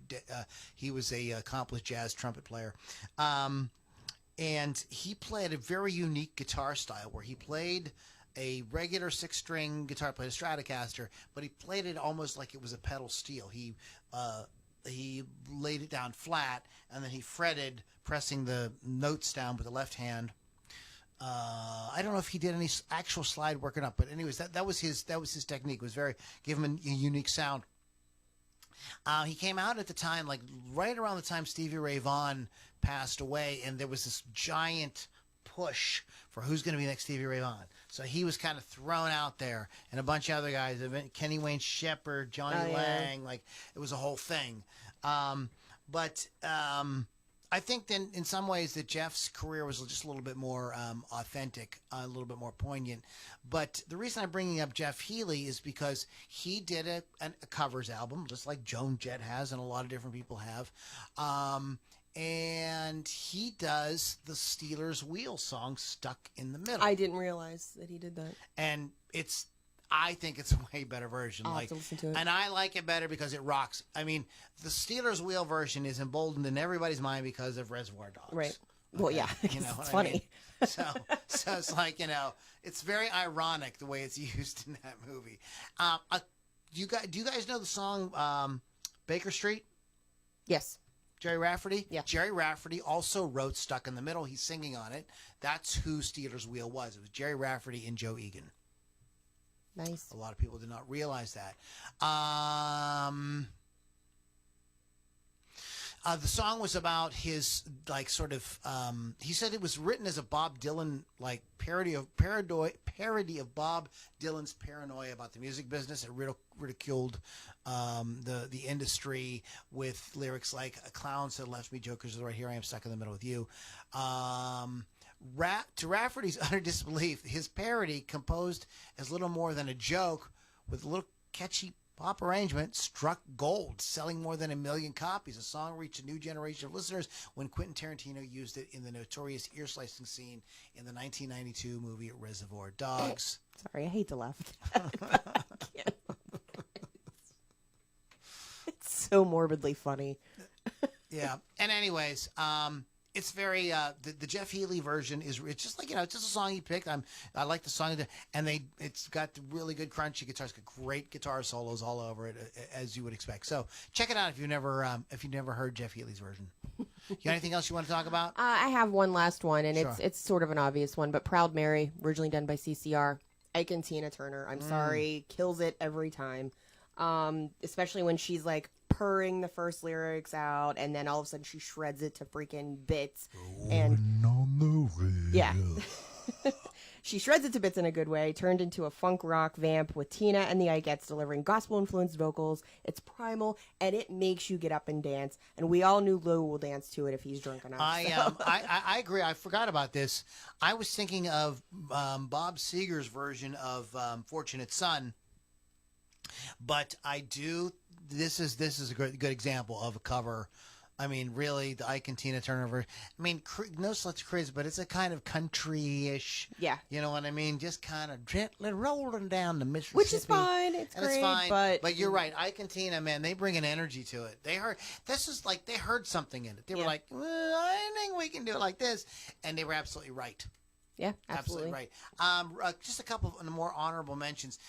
he was a accomplished jazz trumpet player. And he played a very unique guitar style where he played a regular 6-string guitar, played a Stratocaster, but he played it almost like it was a pedal steel. He laid it down flat, and then he fretted, pressing the notes down with the left hand. I don't know if he did any actual slide work or not, but anyways, that was his technique. It was give him a unique sound. He came out at the time, like right around the time Stevie Ray Vaughan passed away, and there was this giant push for who's going to be next Stevie Ray Vaughan. So he was kind of thrown out there, and a bunch of other guys, Kenny Wayne Shepherd, Johnny Lang, like it was a whole thing. But I think then in some ways that Jeff's career was just a little bit more authentic, a little bit more poignant. But the reason I'm bringing up Jeff Healey is because he did a covers album, just like Joan Jett has and a lot of different people have. And he does the Steelers Wheel song Stuck in the Middle. I didn't realize that he did that. And I think it's a way better version. I'll have to listen to it. And I like it better because it rocks. I mean, the Steelers Wheel version is emboldened in everybody's mind because of Reservoir Dogs. Right. Well, Okay? yeah, You know it's what funny. I mean? So it's like, it's very ironic the way it's used in that movie. Do you guys know the song Baker Street? Yes. Jerry Rafferty? Yeah. Jerry Rafferty also wrote Stuck in the Middle. He's singing on it. That's who Steelers Wheel was. It was Jerry Rafferty and Joe Egan. Nice. A lot of people did not realize that. The song was about his, like, sort of, he said it was written as a Bob Dylan, like, parody of Bob Dylan's paranoia about the music business. It ridiculed the industry with lyrics like, "A clown said left me jokers right here, I am stuck in the middle with you." To Rafferty's utter disbelief, his parody, composed as little more than a joke with a little catchy pop arrangement, struck gold, selling more than 1 million copies. The song reached a new generation of listeners when Quentin Tarantino used it in the notorious ear-slicing scene in the 1992 movie Reservoir Dogs. Sorry, I hate to laugh. It's so morbidly funny. Yeah. And anyways, it's very the Jeff Healey version it's just like it's just a song he picked. I like the song, and it's got really good crunchy guitars, got great guitar solos all over it, as you would expect. So check it out if you've never heard Jeff Healey's version. You got anything else you want to talk about? I have one last one, and Sure. it's sort of an obvious one, but Proud Mary, originally done by CCR. Ike and Tina Turner. I'm sorry, kills it every time. Especially when she's like purring the first lyrics out, and then all of a sudden she shreds it to freaking bits. And on the rail. yeah, she shreds it to bits in a good way. Turned into a funk rock vamp with Tina and the Ikeettes delivering gospel influenced vocals. It's primal and it makes you get up and dance. And we all knew Lou will dance to it if he's drunk enough. I agree. I forgot about this. I was thinking of Bob Seger's version of Fortunate Son. But I do. This is a good example of a cover. I mean, really, the Ike and Tina Turner version. I mean, no such crazy, but it's a kind of country-ish. Yeah. You know what I mean? Just kind of gently rolling down the Mississippi. Which is fine. It's and great. It's fine. But you're right. Ike and Tina, man, they bring an energy to it. They heard something in it. They were like, well, I think we can do it like this, and they were absolutely right. Yeah, absolutely right. Just a couple of more honorable mentions.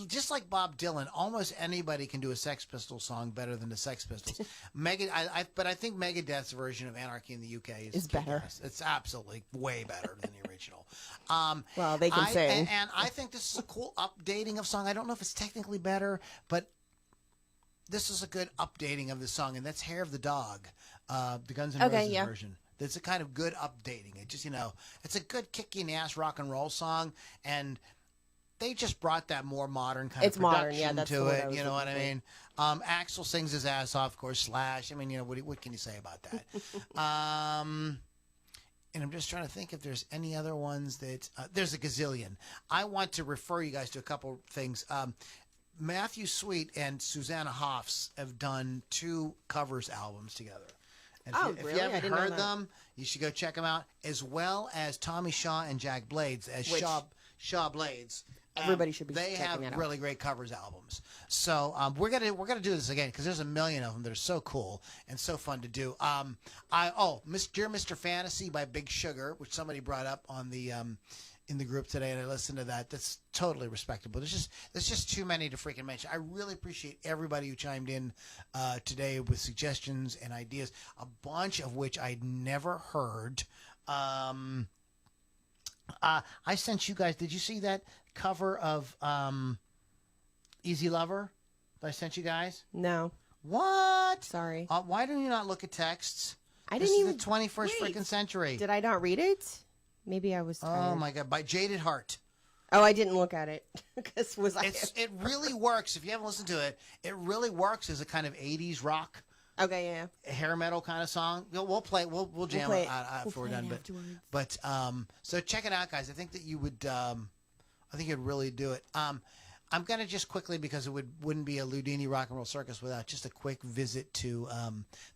Just like Bob Dylan, almost anybody can do a Sex Pistols song better than the Sex Pistols. But I think Megadeth's version of Anarchy in the UK is better. It's absolutely way better than the original. Well, they can sing. And I think this is a cool updating of song. I don't know if it's technically better, but this is a good updating of the song, and that's Hair of the Dog, the Guns N' Roses version. It's a kind of good updating. It just, it's a good kick-in-the-ass rock and roll song, and they just brought that more modern kind of production to it. You know what I mean? Axl sings his ass off, of course. Slash. I mean, what can you say about that? And I'm just trying to think if there's any other ones that there's a gazillion. I want to refer you guys to a couple things. Matthew Sweet and Susanna Hoffs have done 2 covers albums together. And Oh, if really? you I haven't didn't know heard that. them, you should go check them out, as well as Tommy Shaw and Jack Blades as Which- Shaw Blades. Everybody should be They checking have that out. really great covers albums. So we're gonna do this again because there's a million of them that are so cool and so fun to do. Dear Mr. Fantasy by Big Sugar, which somebody brought up on the in the group today, and I listened to that. That's totally respectable. There's just too many to freaking mention. I really appreciate everybody who chimed in today with suggestions and ideas, a bunch of which I'd never heard. I sent you guys. Did you see that cover of Easy Lover that I sent you guys? No, What? sorry. Why do you not look at texts? I This didn't is even. the 21st wait. freaking century. Did I not read it? Maybe I was tired. Oh my god! By Jaded Heart. Oh, I didn't look at it because was I? It really works. If you haven't listened to it, it really works as a kind of 80s rock, Okay, yeah. hair metal kind of song. We'll play. We'll jam play it it. after We'll we're play done. it But afterwards. so check it out, guys. I think that you would. I think you'd really do it. I'm gonna just quickly, because it wouldn't be a Loudini Rock and Roll Circus without just a quick visit to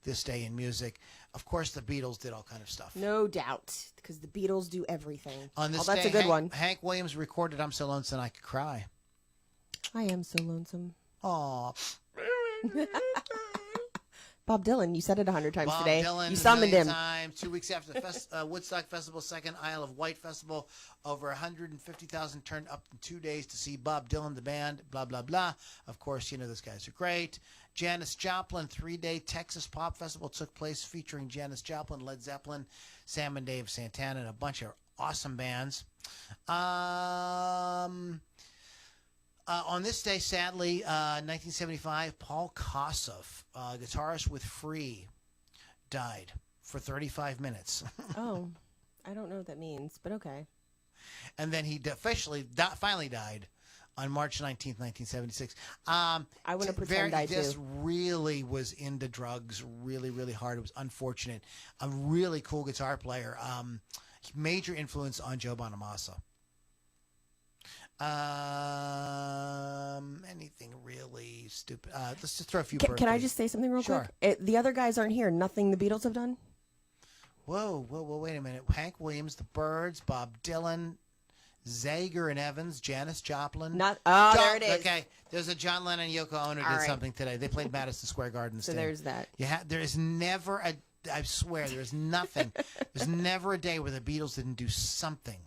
this day in music. Of course, the Beatles did all kind of stuff. No doubt, because the Beatles do everything. On this oh, that's day, a good one. Hank Williams recorded "I'm So Lonesome I Could Cry." I am so lonesome. Aw. Bob Dylan, you said it 100 times Bob today. Dylan, You summoned him. times. 2 weeks after the Woodstock Festival, second Isle of Wight Festival, over 150,000 turned up in 2 days to see Bob Dylan, the band, blah, blah, blah. Of course, you know those guys are great. Janis Joplin, 3-day Texas Pop Festival took place featuring Janis Joplin, Led Zeppelin, Sam and Dave Santana, and a bunch of awesome bands. On this day, sadly, 1975, Paul Kossoff, guitarist with Free, died for 35 minutes. Oh, I don't know what that means, but okay. And then he finally died on March 19th, 1976. I want to pretend I do. Just really was into drugs really, really hard. It was unfortunate. A really cool guitar player. Major influence on Joe Bonamassa. Anything really stupid? Let's just throw a few. Can I just say something real Sure. quick? The other guys aren't here. Nothing the Beatles have done? Whoa, wait a minute. Hank Williams, the Byrds, Bob Dylan, Zager and Evans, Janis Joplin. There it is. Okay, there's a John Lennon and Yoko Ono did right. something today. They played Madison Square Garden. So there's that. There is never I swear, there is nothing. There's never a day where the Beatles didn't do something.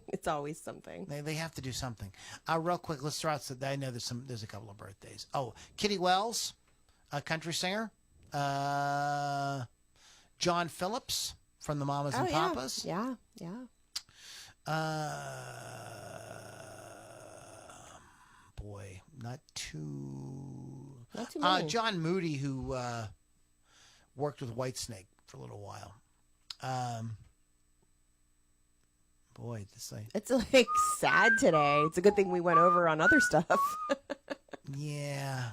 It's always something. They have to do something. Real quick, let's throw out. I know there's a couple of birthdays. Oh, Kitty Wells, a country singer. John Phillips from the Mamas and Papas. Yeah. Boy, not too many. John Moody, who worked with Whitesnake for a little while. Boy, It's like sad today. It's a good thing we went over on other stuff. Yeah,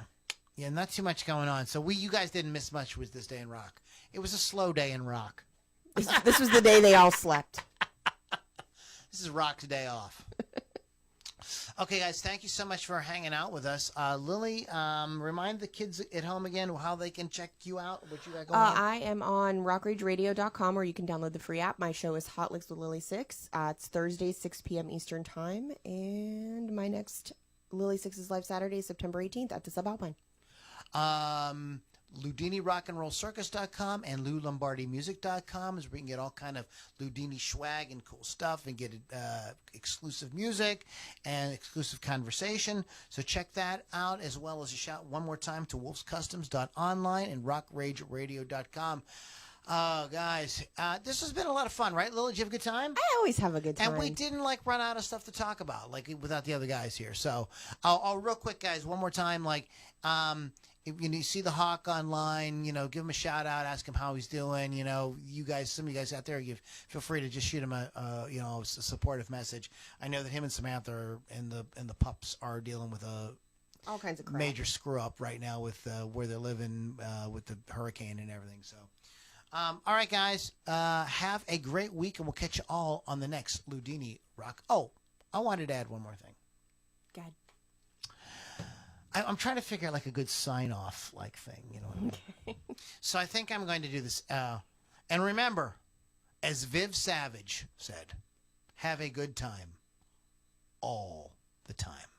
not too much going on. So you guys didn't miss much with this day in rock. It was a slow day in rock. This was the day they all slept. This is Rock's day off. Okay, guys, thank you so much for hanging out with us. Lily, remind the kids at home again how they can check you out, what you got going on. I am on rockrageradio.com, where you can download the free app. My show is Hot Licks with Lily 6. It's Thursday, 6 p.m. Eastern Time. And my next Lily 6 is live Saturday, September 18th at the Subalpine. Loudini Rock and Roll Circus.com and LouLombardiMusic.com is where you can get all kind of Loudini swag and cool stuff and get exclusive music and exclusive conversation. So check that out, as well as a shout one more time to wolfscustoms.online and rockrageradio.com. Guys, this has been a lot of fun, right, Lily? Did you have a good time? I always have a good time. And we didn't run out of stuff to talk about, without the other guys here. So, I'll real quick, guys, one more time, if you see the Hawk online, give him a shout out, ask him how he's doing. You guys, some of you guys out there, feel free to just shoot him a supportive message. I know that him and Samantha and the pups are dealing with all kinds of crap. major screw up right now with where they're living with the hurricane and everything. So, all right, guys, have a great week, and we'll catch you all on the next Loudini Rock. Oh, I wanted to add one more thing. God. I'm trying to figure out like a good sign off like thing, you know what I mean? Okay. So I think I'm going to do this. And remember, as Viv Savage said, have a good time all the time.